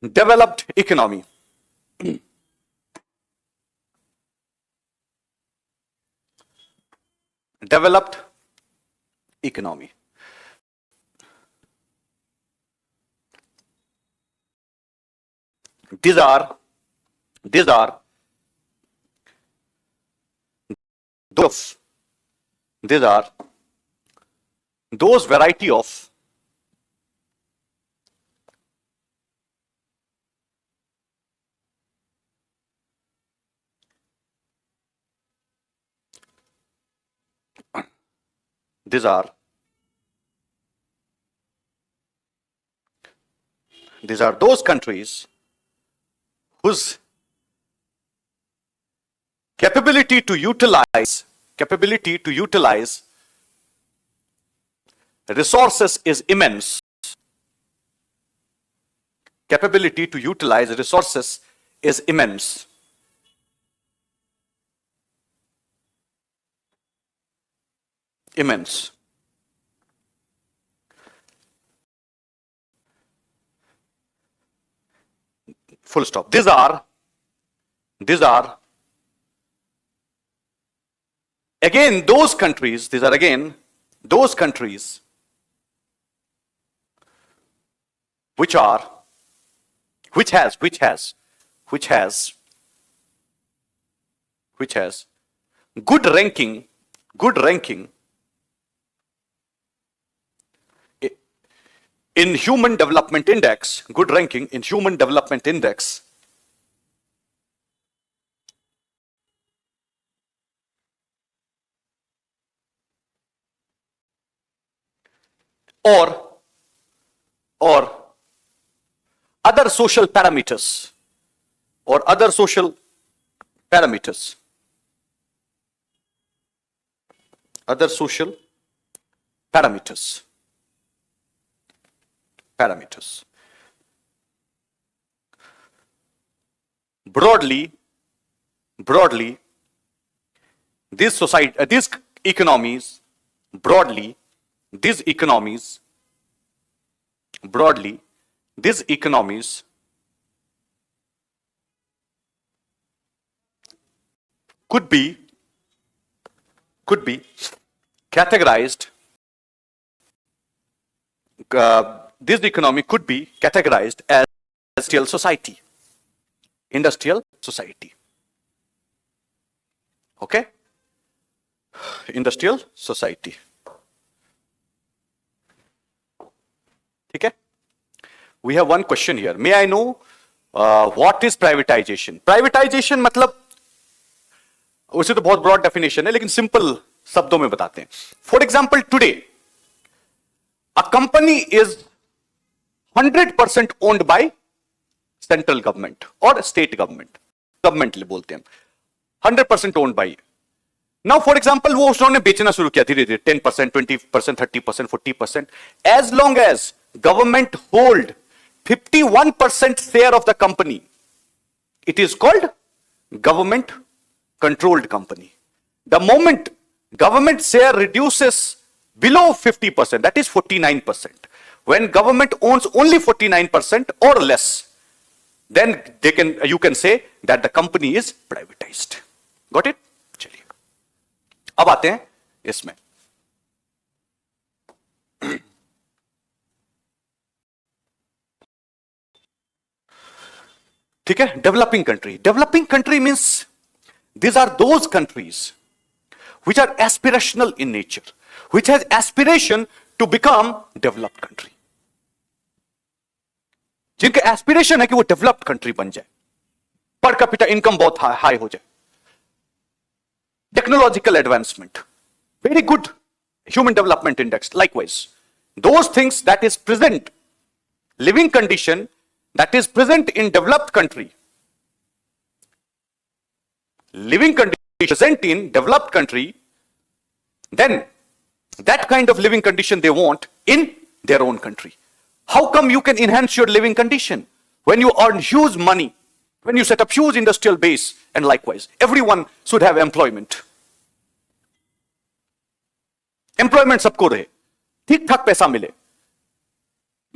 Developed economy. Developed economy. These are those variety of these are those countries whose capability to utilize resources is immense. Capability to utilize resources is immense. Immense. Full stop. These are again those countries, which has good ranking in Human Development Index, or other social parameters, Broadly, these economies could be categorized. This economy could be categorized as industrial society. Okay? Industrial society. Okay? We have one question here. May I know what is privatization? Privatization मतलब उसे तो बहुत broad definition है, लेकिन simple शब्दों में बताते हैं. For example, today a company is 100% owned by central government or state government बोलते हैं, 100% owned by. Now for example, वो उसने बेचना शुरू किया धीरे धीरे 10%, 20%, 30%, 40%. As long as government hold 51% share of the company, it is called government controlled company. The moment government share reduces below 50%, that is 49%. When government owns only 49% or less, then you can say that the company is privatized. Got it? चलिए अब आते हैं इसमें. ठीक है. Developing country means these are those countries which are aspirational in nature, which has aspiration to become developed country. जिनके aspiration है कि वो डेवलप्ड कंट्री बन जाए, पर कैपिटा इनकम बहुत हाई हो जाए, technological advancement, very good human development index. Likewise those things that is present, living condition that is present in developed country, living condition present in developed country, then that kind of living condition they want in their own country. How come you can enhance your living condition? When you earn huge money, when you set up huge industrial base, and likewise, everyone should have employment. Employment सबको रहे, ठीक ठाक पैसा मिले,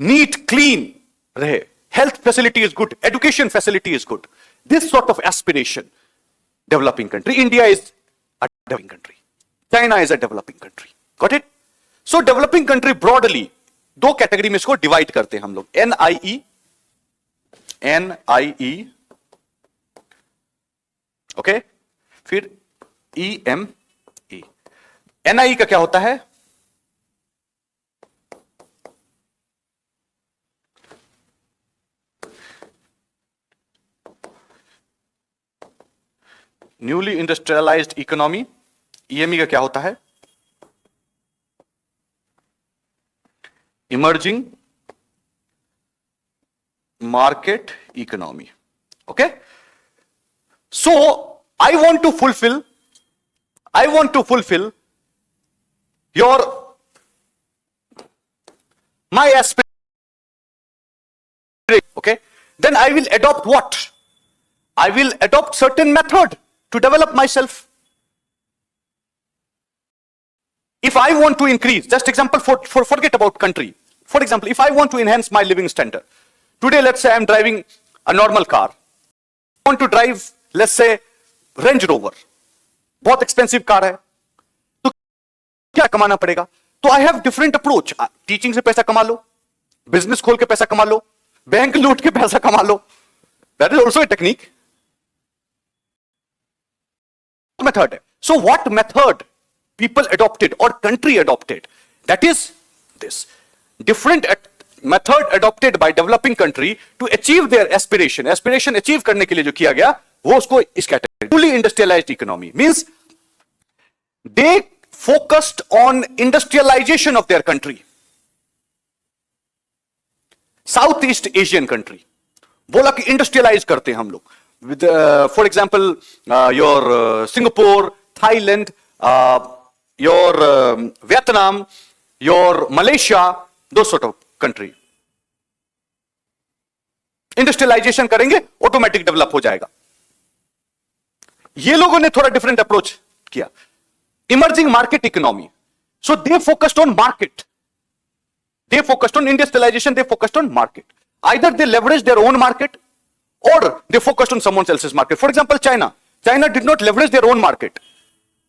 neat, clean रहे, health facility is good, education facility is good. This sort of aspiration, developing country. India is a developing country. China is a developing country. Got it? So developing country broadly, दो category में इसको divide करते हैं हम लोग. NIE, okay, फिर EME. NIE का क्या होता है? Newly industrialised economy. EME का क्या होता है? emerging market economy. Okay, so I want to fulfill your my aspiration. Okay, then I will adopt what? I will adopt certain method to develop myself. If I want to increase, just example, forget about country. For example, if I want to enhance my living standard, today let's say I'm driving a normal car. I want to drive, let's say, Range Rover. बहुत expensive car है. तो क्या कमाना पड़ेगा? तो I have different approach. Teaching से पैसा कमा लो, business खोल के पैसा कमा लो, बैंक लूट के पैसा कमा लो. That is also a technique. Method. So what method people adopted or country adopted? That is this. Different method adopted by developing country to achieve their aspiration. Aspiration achieve करने के लिए जो किया गया, वो उसको इस category. Fully industrialized economy means they focused on industrialization of their country. Southeast Asian country. बोला कि industrialize करते हैं हम लोग. With, for example, your Singapore, Thailand, your Vietnam, your Malaysia, those sort of country. Industrialization करेंगे, automatic develop हो जाएगा. ये लोगों ने थोड़ा different approach किया. Emerging market economy. So they focused on market. They focused on industrialization. They focused on market. Either they leveraged their own market, or they focused on someone else's market. For example, China. China did not leverage their own market.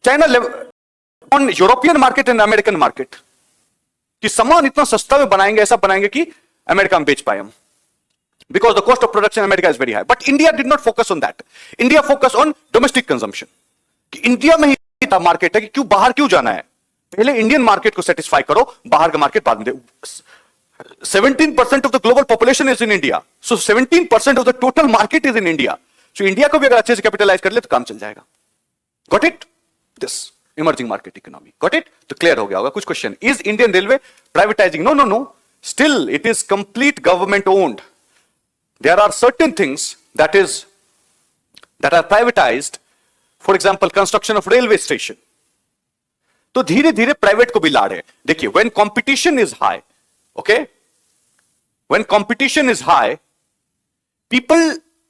China on European market and American market. कि सामान इतना सस्ता में बनाएंगे, ऐसा बनाएंगे कि America में बेच पाए हम. Because the cost of production in America is very high. But India did not focus on that. India focused on domestic consumption. कि इंडिया में ही मार्केट है कि क्यों बाहर क्यों जाना है. पहले इंडियन मार्केट को सेटिस्फाई करो, बाहर का मार्केट बाद में दे. 17% of the global population is in India. So 17% of the total market is in India. So India को भी अगर अच्छे से कैपिटलाइज कर ले तो काम चल जाएगा. Got it? This emerging market economy. Got it? तो क्लियर हो गया होगा. कुछ question. Is Indian Railway privatizing? No, no, no. Still, it is complete government owned. There are certain things that are privatized. For example, construction of railway station. तो धीरे धीरे private को भी ला रहे हैं. देखिए, when competition is high, okay, when competition is high, people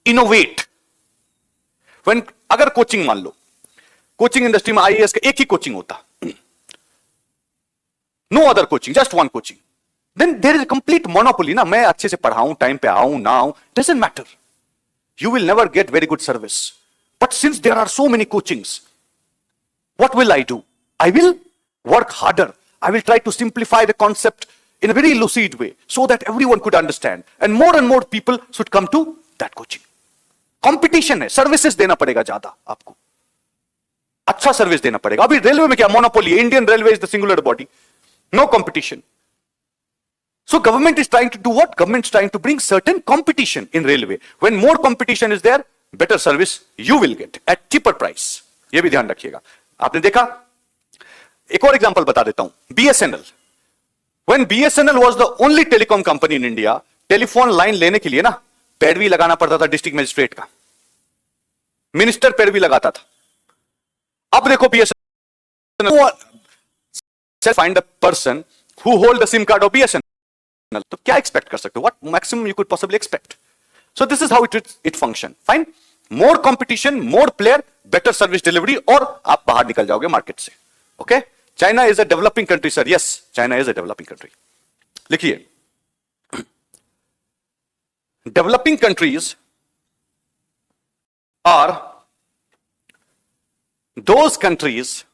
innovate. When अगर coaching मान लो, कोचिंग इंडस्ट्री में आईएएस का एक ही कोचिंग होता, no other coaching, just one coaching, then there is a complete monopoly. ना मैं अच्छे से पढ़ाऊं, टाइम पे आऊं ना आऊं, doesn't matter. You will never get very good service. But since there are so many coachings, what will I do? I will work harder. I will try to simplify the concept in a very lucid way so that everyone could understand. And more people should come to that coaching. Competition है, services देना पड़ेगा ज्यादा आपको. अच्छा service देना पड़ेगा. अभी railway में क्या मोनोपोली है? Indian railway is the singular body. No competition. So government is trying to do what? Government is trying to bring certain competition in railway. When more competition is there, better service you will get at cheaper price. ये भी ध्यान रखिएगा. आपने देखा, एक और example बता देता हूं. BSNL. When BSNL was the only telecom company in India, telephone line लेने के लिए ना पैरवी लगाना पड़ता था डिस्ट्रिक्ट मजिस्ट्रेट का. मिनिस्टर पैरवी लगाता था. अब देखो BSNL find a person who hold the SIM card of BSNL. तो क्या एक्सपेक्ट कर सकते हो? What maximum you could possibly expect? So this is how it function. Fine. More competition, more player, better service delivery, और आप बाहर निकल जाओगे मार्केट से. Okay? China is a developing country, sir. Yes, China is a developing country. लिखिए. Developing countries are those countries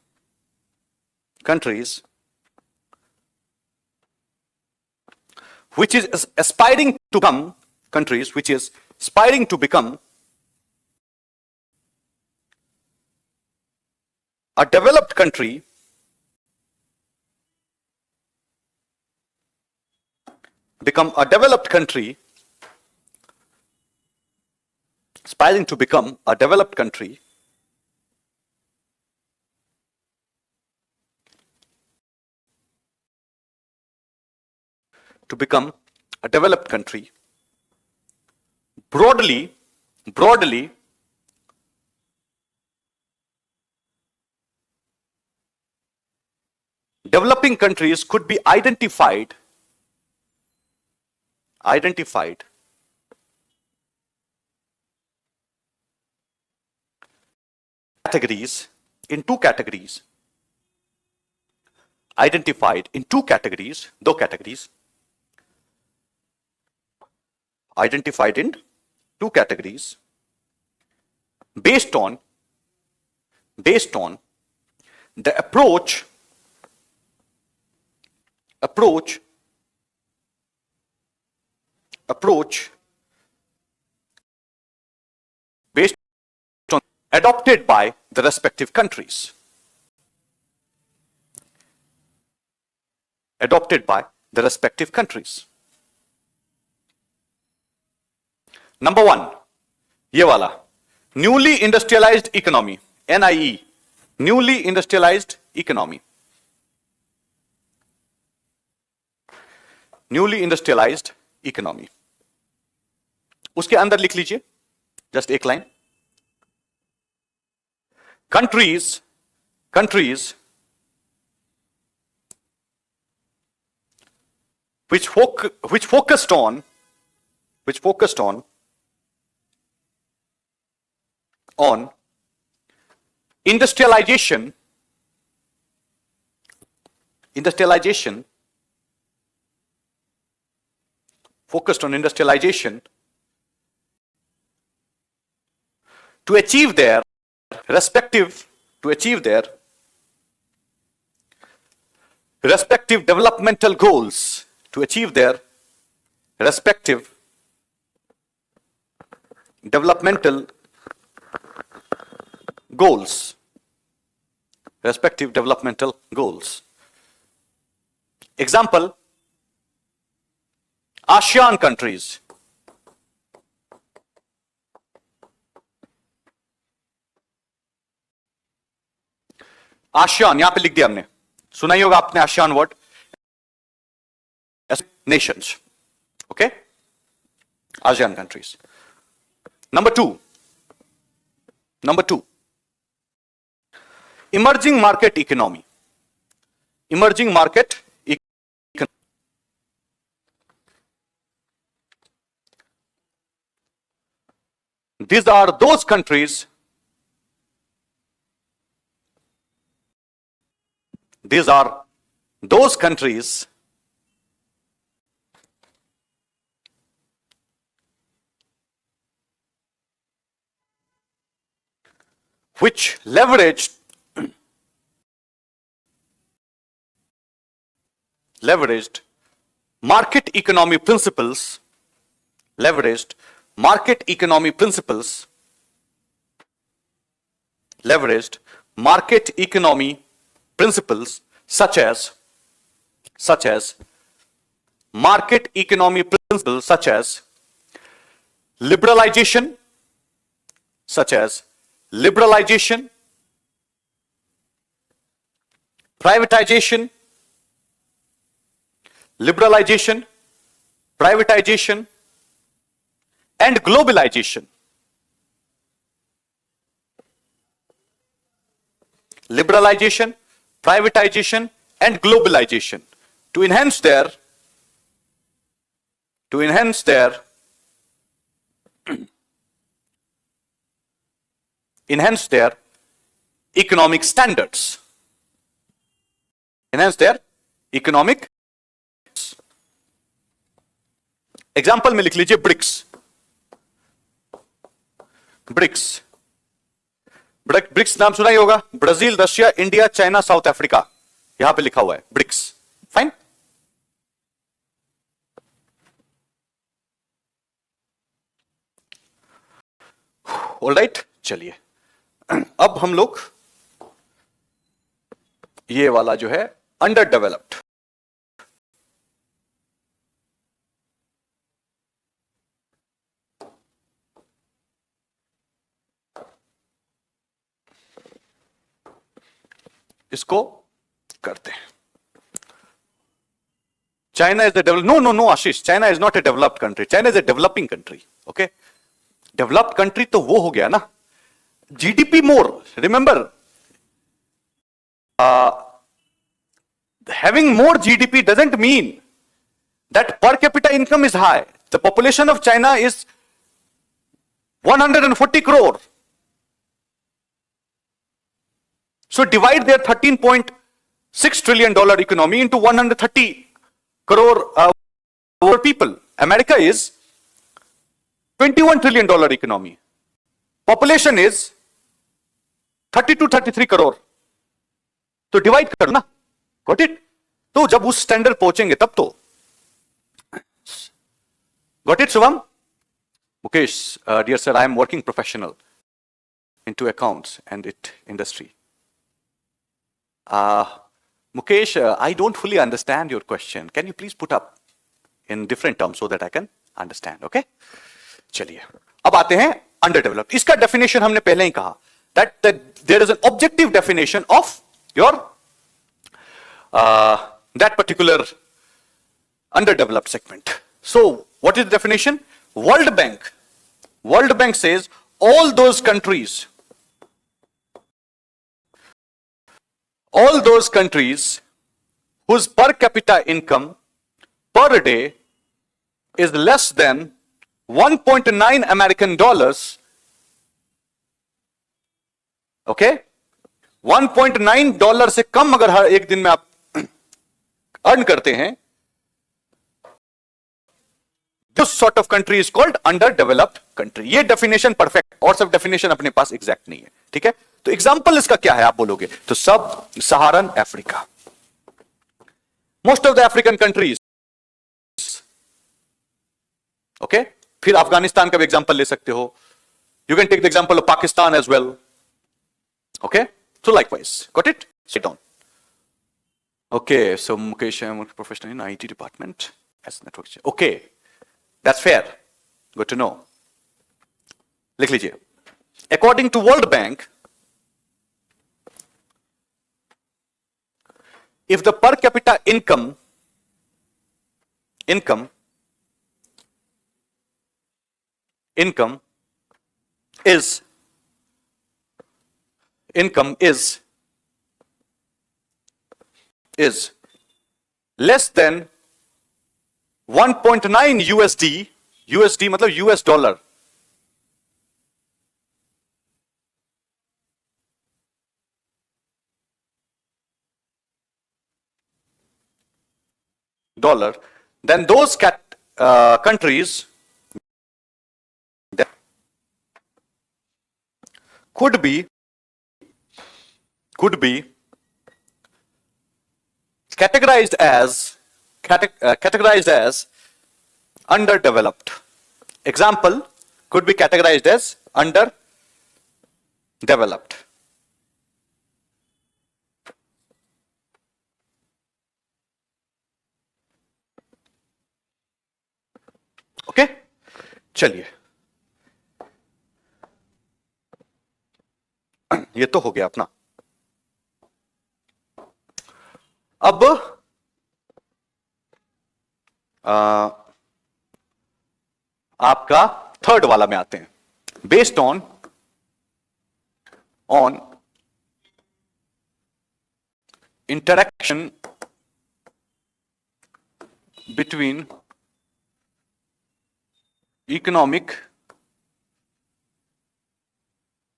which is aspiring to become countries which is aspiring to become a developed country aspiring to become a developed country to become a developed country. Broadly, developing countries could be identified categories in two categories. Identified in two categories, दो categories. Identified in two categories based on the approach based on adopted by the respective countries. Adopted by the respective countries. Number one, ये वाला, newly industrialized economy, NIE, newly industrialized economy. Newly industrialized economy. उसके अंदर लिख लीजिए, just एक line. Countries which focused on industrialization focused on industrialization to achieve their respective developmental goals, to achieve their respective developmental goals. Example, ASEAN countries. ASEAN, यहां पे लिख दिया हमने, सुना ही होगा आपने ASEAN word, nations. Okay? ASEAN countries. Number two. Emerging market economy. These are those countries which leveraged market economy principles, such as liberalization, privatization, and globalization. Liberalization, privatization, and globalization to enhance their economic standards. Example में लिख लीजिए BRICS नाम सुना ही होगा, Brazil, Russia, India, China, south Africa, यहां पे लिखा हुआ है ब्रिक्स. फाइन. ऑलराइट, चलिए अब हम लोग ये वाला जो है अंडर डेवलप्ड, इसको करते हैं. China is a developed, no, Ashish, China is not a developed country. China is a developing country. Okay? Developed country तो वो हो गया ना. GDP more. Remember, having more GDP doesn't mean that per capita income is high. The population of China is 140 crore. So divide their $13.6 trillion economy into 130 crore people. America is $21 trillion economy. Population is 30 to 33 crore. तो divide करो ना. Got it. तो जब उस standard पहुंचेंगे तब तो. Got it Shubham. Mukesh, dear sir, I am working professional into accounts and it industry. Mukesh, I don't fully understand your question. Can you please put up in different terms so that I can understand? Okay? चलिए, अब आते हैं underdeveloped. इसका definition हमने पहले ही कहा that there is an objective definition of your that particular underdeveloped segment. So, what is the definition? World Bank says all those countries whose per capita income per day is less than 1.9 American dollars, okay, 1.9 dollar से कम अगर हर एक दिन में आप earn करते हैं, this sort of country is called underdeveloped country. ये definition perfect, और सब डेफिनेशन अपने पास एग्जैक्ट नहीं है. ठीक है, तो एग्जांपल इसका क्या है आप बोलोगे तो sub Saharan Africa, most of the African countries. Okay, फिर अफगानिस्तान का भी एग्जांपल ले सकते हो. You can take the example of Pakistan as well. Okay, so likewise, got it? Sit down. Okay, so Mukesh, I'm a professional in IT department as network. Okay, that's fair. Good to know. लिख लीजिए. According to World Bank, if the per capita income is less than 1.9 USD मतलब US dollar, then those countries could be categorized as underdeveloped. Example, could be categorized as underdeveloped. Okay, चलिए, ये तो हो गया अपना. अब आपका थर्ड वाला में आते हैं. Based on interaction between economic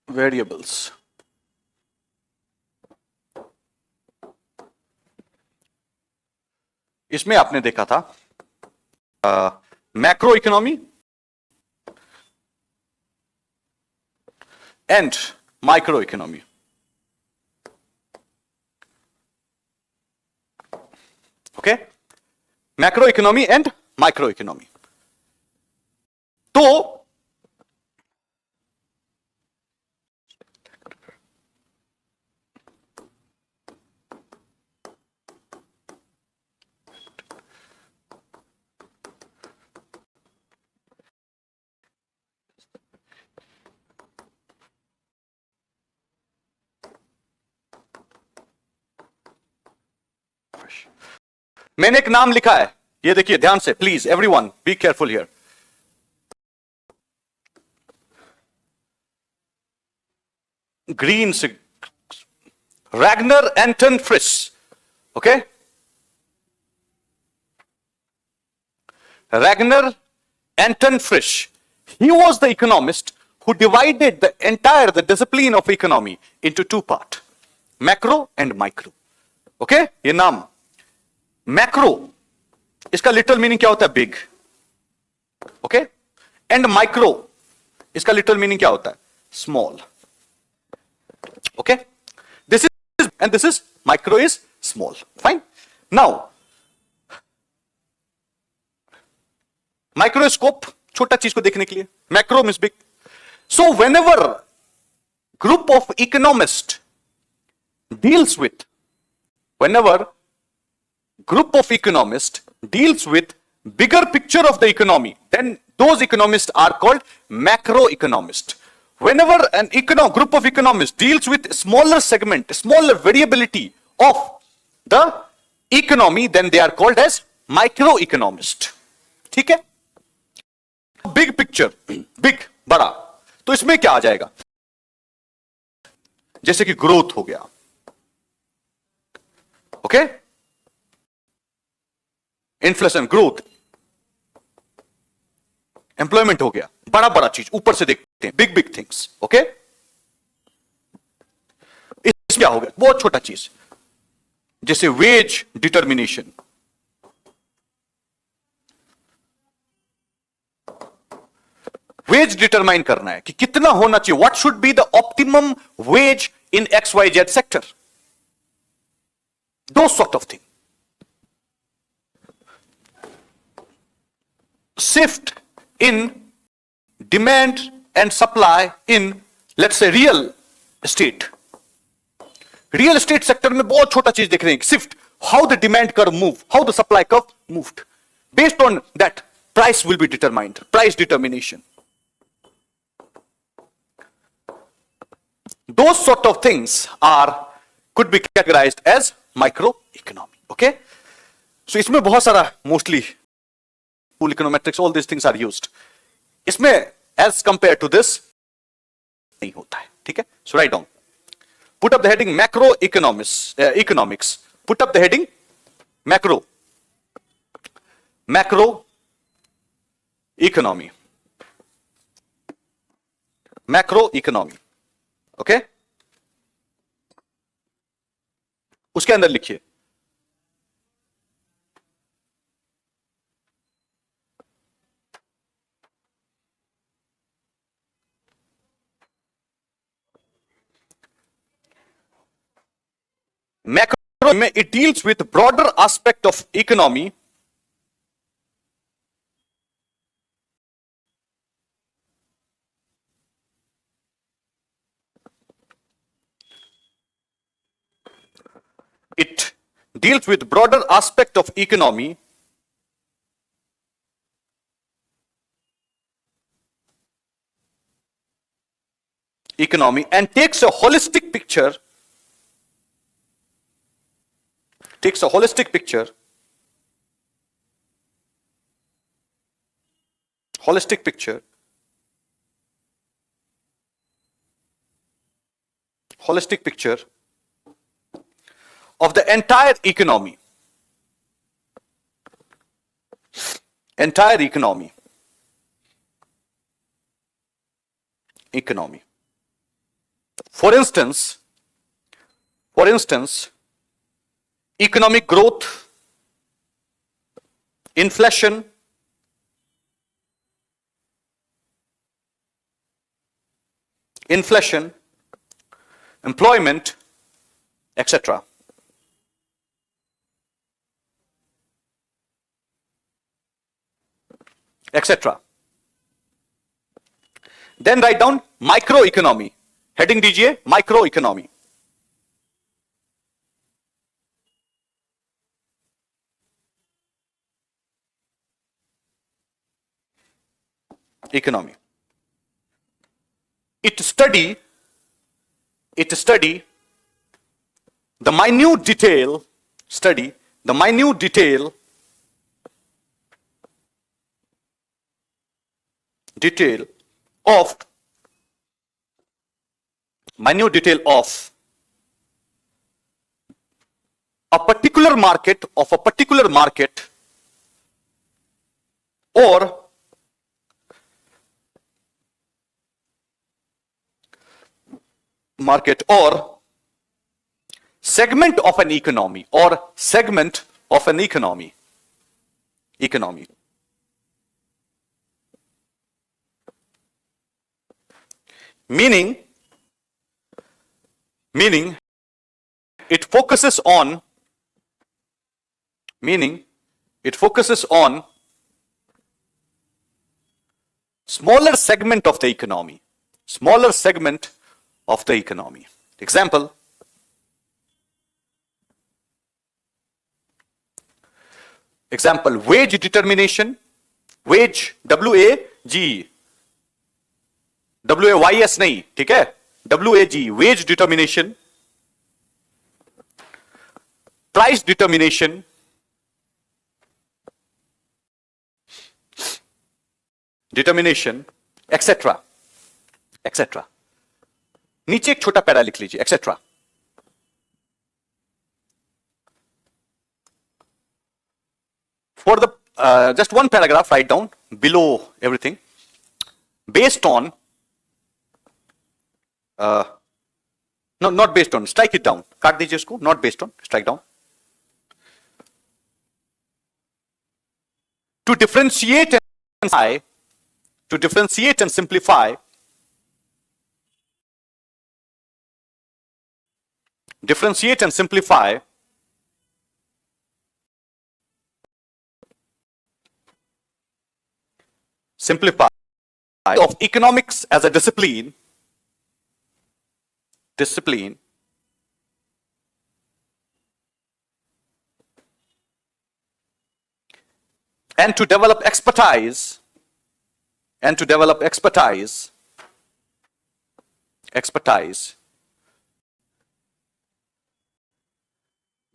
variables. इसमें आपने देखा था macro economy and micro economy. Okay, macro economy and micro economy. तो मैंने एक नाम लिखा है ये देखिए ध्यान से, please everyone be careful here. Green Ragnar Anton Frisch. Okay? Ragnar Anton Frisch. He was the economist who divided the discipline of economy into two parts, macro and micro. Okay? ये नाम macro, इसका literal meaning क्या होता है? Big. Okay? And micro, इसका literal meaning क्या होता है? Small. Okay? This is micro is small. Fine. Now, microscope, छोटा चीज को देखने के लिए. Macro means big. So whenever group of economists deals with bigger picture of the economy, then those economists are called macroeconomists. Whenever an group of economists deals with smaller segment, smaller variability of the economy, then they are called as microeconomist. ठीक है? Big picture, big, बड़ा. तो इसमें क्या आ जाएगा? जैसे कि growth हो गया. ओके? इन्फ्लेशन, ग्रोथ, एम्प्लॉयमेंट हो गया. बड़ा बड़ा चीज ऊपर से देखते हैं, बिग बिग थिंग्स. ओके? इसमें क्या हो गया? बहुत छोटा चीज, जैसे वेज डिटर्मिनेशन. वेज डिटरमाइन करना है कि कितना होना चाहिए, what should be the optimum wage in XYZ sector. दो sort of thing. Shift in demand and supply in, let's say, real estate. Real estate sector में बहुत छोटा चीज देख रहे हैं. Shift, how the demand curve move, how the supply curve moved. Based on that, price will be determined. Price determination. Those sort of things could be categorized as microeconomy. Okay? So इसमें बहुत सारा mostly econometrics, all these things are used. इसमें as compared to this नहीं होता है. ठीक है? So write down. Put up the heading macroeconomics. Economics. Put up the heading macro. Macro economy. Macro economy. Okay? उसके अंदर लिखिए macro. It deals with broader aspect of economy. It deals with broader aspect of economy and takes a holistic picture holistic picture of the entire economy. For instance, economic growth, inflation, employment, etc. etc. Then write down microeconomy. Heading दीजिए microeconomy. Economy. It study the minute detail detail of a particular market or segment of an economy meaning it focuses on smaller segment of the economy. Example, wage determination, wage, WAGE, WAYS नहीं, ठीक है, WAGE, wage determination, price determination, etc. नीचे एक छोटा para लिख लीजिए, etc. For the just one paragraph, write down below everything. Based on no, not based on, strike it down, काट दीजिए इसको, not based on, strike down. To differentiate and simplify of economics as a discipline and to develop expertise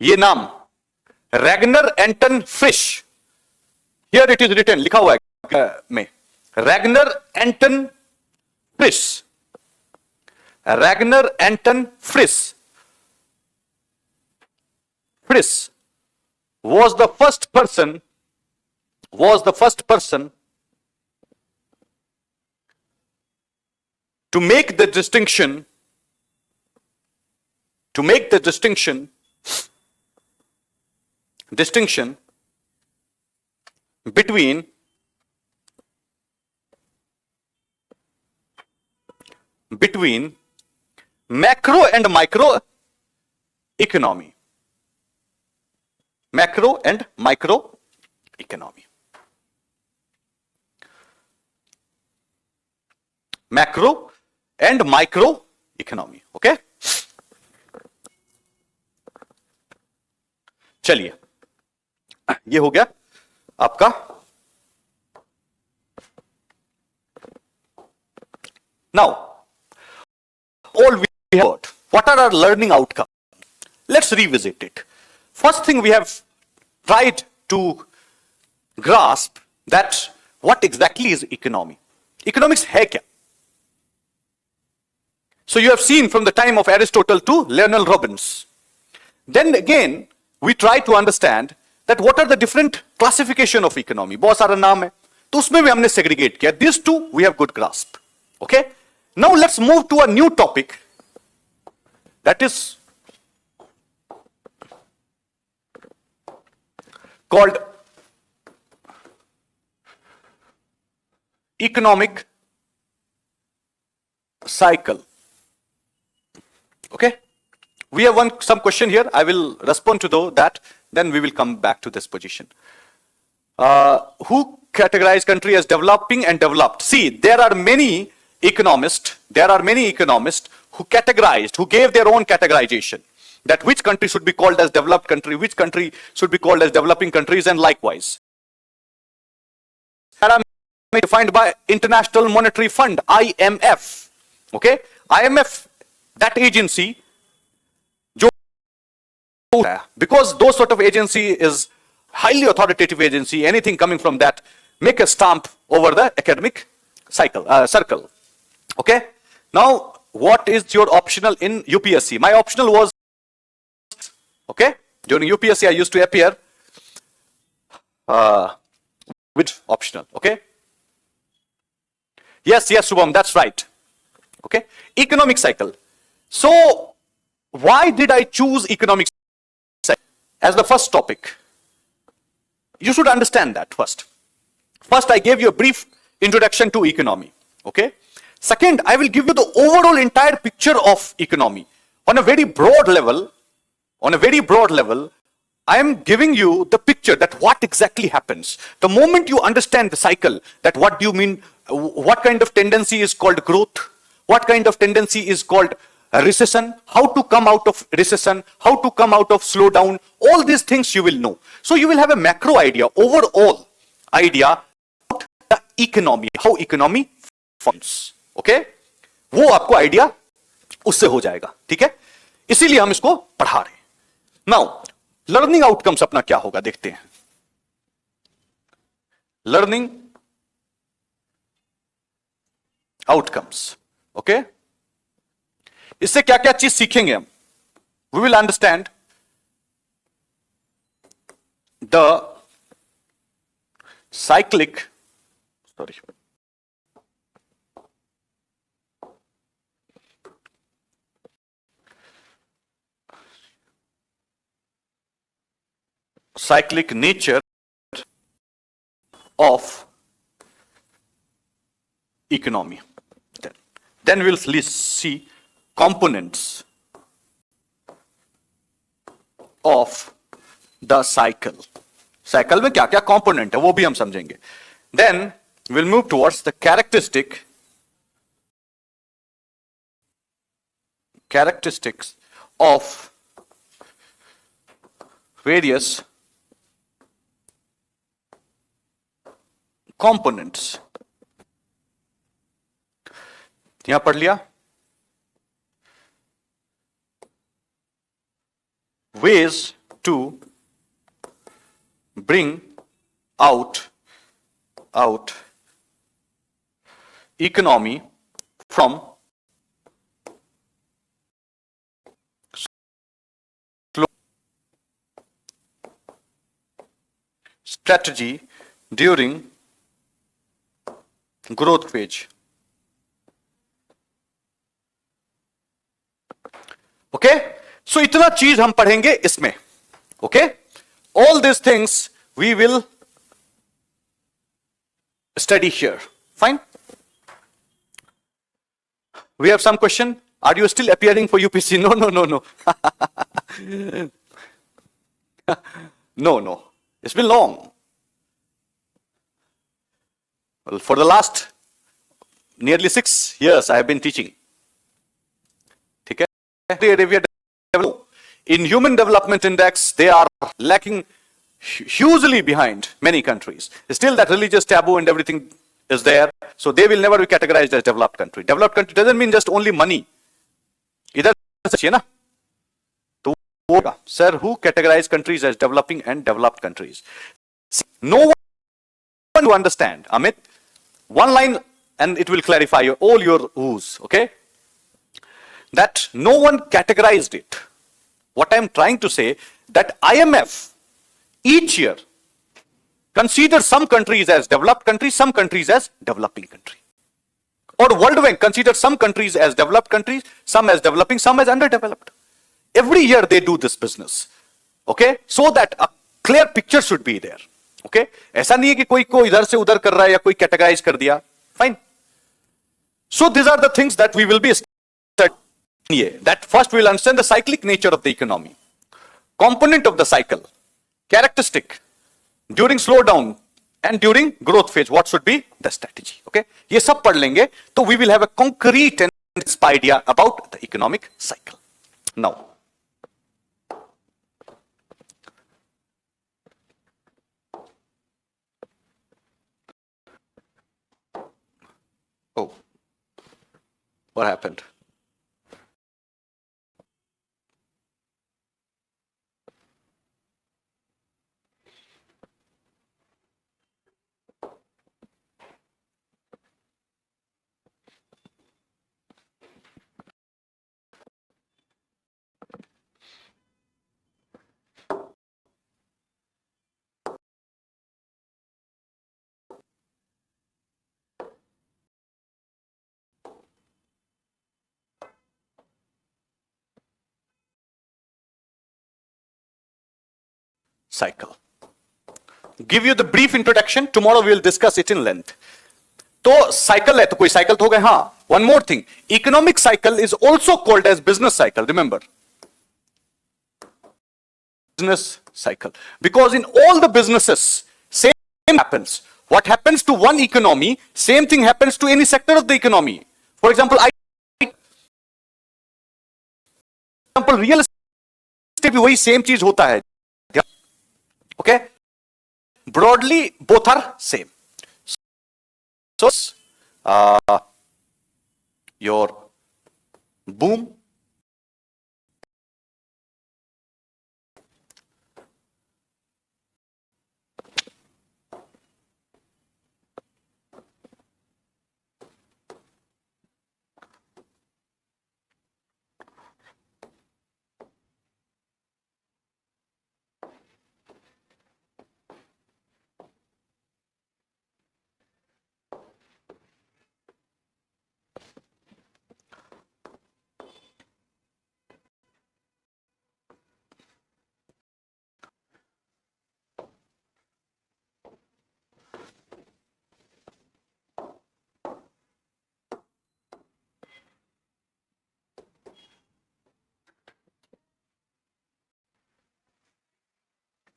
ये नाम Ragnar Anton Frisch, here it is written, लिखा हुआ है में, Ragnar Anton Frisch was the first person to make the distinction between macro and micro economy. Macro and micro economy. Macro and micro economy. Okay? चलिए, ये हो गया आपका now all we have heard. What are our learning outcomes? Let's revisit it. First thing, we have tried to grasp that what exactly is economy. Economics है क्या? So you have seen from the time of Aristotle to Leonel Robbins. Then again we try to understand that what are the different classification of economy. बहुत सारा नाम है, तो उसमें भी हमने segregate किया. These two we have good grasp. Okay? Now let's move to a new topic, that is called economic cycle. Okay? We have some question here. I will respond to that. Then we will come back to this position. Who categorize country as developing and developed? See, there are many economists who categorized, who gave their own categorization, that which country should be called as developed country, which country should be called as developing countries, and likewise. Defined by International Monetary Fund, IMF. Okay? IMF, that agency, because those sort of agency is highly authoritative agency, anything coming from that make a stamp over the academic circle. Okay. Now, what is your optional in UPSC? My optional was, okay, during UPSC I used to appear with optional. Okay. Yes, Shubham, that's right. Okay. Economic cycle. So, why did I choose economic cycle as the first topic? You should understand that first. First, I gave you a brief introduction to economy. Okay. Second, I will give you the overall entire picture of economy on a very broad level. On a very broad level, I am giving you the picture that what exactly happens. The moment you understand the cycle, that what do you mean, what kind of tendency is called growth, what kind of tendency is called recession, how to come out of recession, how to come out of slowdown, all these things you will know. So you will have a macro idea, overall idea about the economy, how economy functions. Okay वो आपको idea उससे हो जाएगा. ठीक है, इसीलिए हम इसको पढ़ा रहे हैं. नाउ लर्निंग आउटकम्स अपना क्या होगा देखते हैं. Learning outcomes. ओके, इससे क्या क्या चीज सीखेंगे हम. We will understand the cyclic, sorry, cyclic nature of economy. Then we'll see components of the cycle. Cycle में क्या क्या component है वो भी हम समझेंगे. Then we'll move towards the characteristics of various components. यहां पढ़ लिया. Ways to bring out economy from strategy during growth phase. Okay, so इतना चीज हम पढ़ेंगे इसमें. Okay, all this things we will study here. Fine. We have some question. Are you still appearing for UPC? No no no no no no. It's been long. Well, for the last nearly 6 years, I have been teaching. Okay? In Human Development Index, they are lacking hugely behind many countries. Still, that religious taboo and everything is there, so they will never be categorized as developed country. Developed country doesn't mean just only money. Either na. Sir, who categorize countries as developing and developed countries? No one to understand. Amit, one line and it will clarify all your who's. Okay? That no one categorized it. What I am trying to say, that IMF each year considers some countries as developed countries, some countries as developing country. Or World Bank considers some countries as developed countries, some as developing, some as underdeveloped. Every year they do this business. Okay? So that a clear picture should be there. Okay? ऐसा नहीं है कि कोई को इधर से उधर कर रहा है या कोई categorize कर दिया. Fine. So these are the things that we will be studying. That first we will understand the cyclic nature of the economy. Component of the cycle. Characteristic. During slowdown and during growth phase, what should be the strategy? Okay? ये सब पढ़ लेंगे, तो we will have a concrete and idea about the economic cycle. Now, oh, what happened? cycle. Give you the brief introduction. Tomorrow we will discuss it in length. तो cycle है तो कोई cycle तो हो गए. हाँ, one more thing. Economic cycle is also called as business cycle. Remember, business cycle, because in all the businesses same happens. What happens to one economy, same thing happens to any sector of the economy. For example, real estate भी वही same चीज होता है. Okay, broadly both are same. So your boom,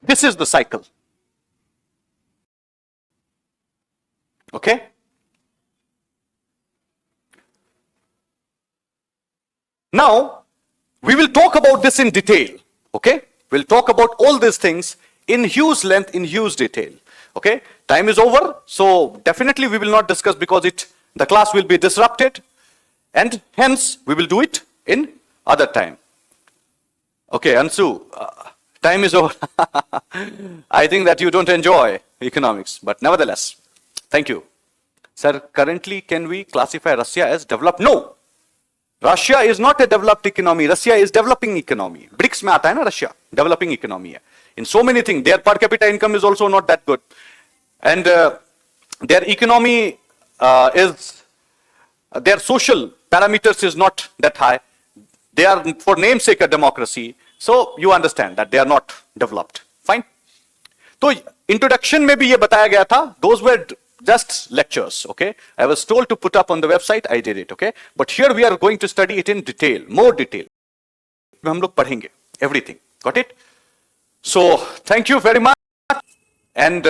this is the cycle. Okay. Now we will talk about this in detail. Okay, we'll talk about all these things in huge length, in huge detail. Okay, time is over, so definitely we will not discuss because the class will be disrupted, and hence we will do it in other time. Okay, Ansu, time is over. I think that you don't enjoy economics, but nevertheless, thank you. Sir, currently can we classify Russia as developed? No. Russia is not a developed economy. Russia is developing economy. BRICS में आता है ना Russia, developing economy है. In so many things, their per capita income is also not that good. And their economy their social parameters is not that high. They are, for namesake, a democracy. So you understand that they are not developed. Fine. तो introduction में भी ये बताया गया था. Those were just lectures. Okay. I was told to put up on the website. I did it. Okay. But here we are going to study it in detail, more detail. हम लोग पढ़ेंगे everything. Got it? So thank you very much. And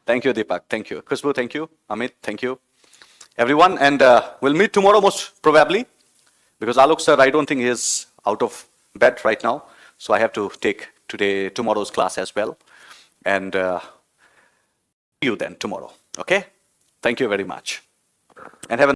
thank you, Deepak. Thank you. Khushbu, thank you. Amit, thank you. Everyone, and we'll meet tomorrow most probably, because Alok sir, I don't think he is out of bed right now, so I have to take tomorrow's class as well, and see you then tomorrow. Okay? Thank you very much, and have a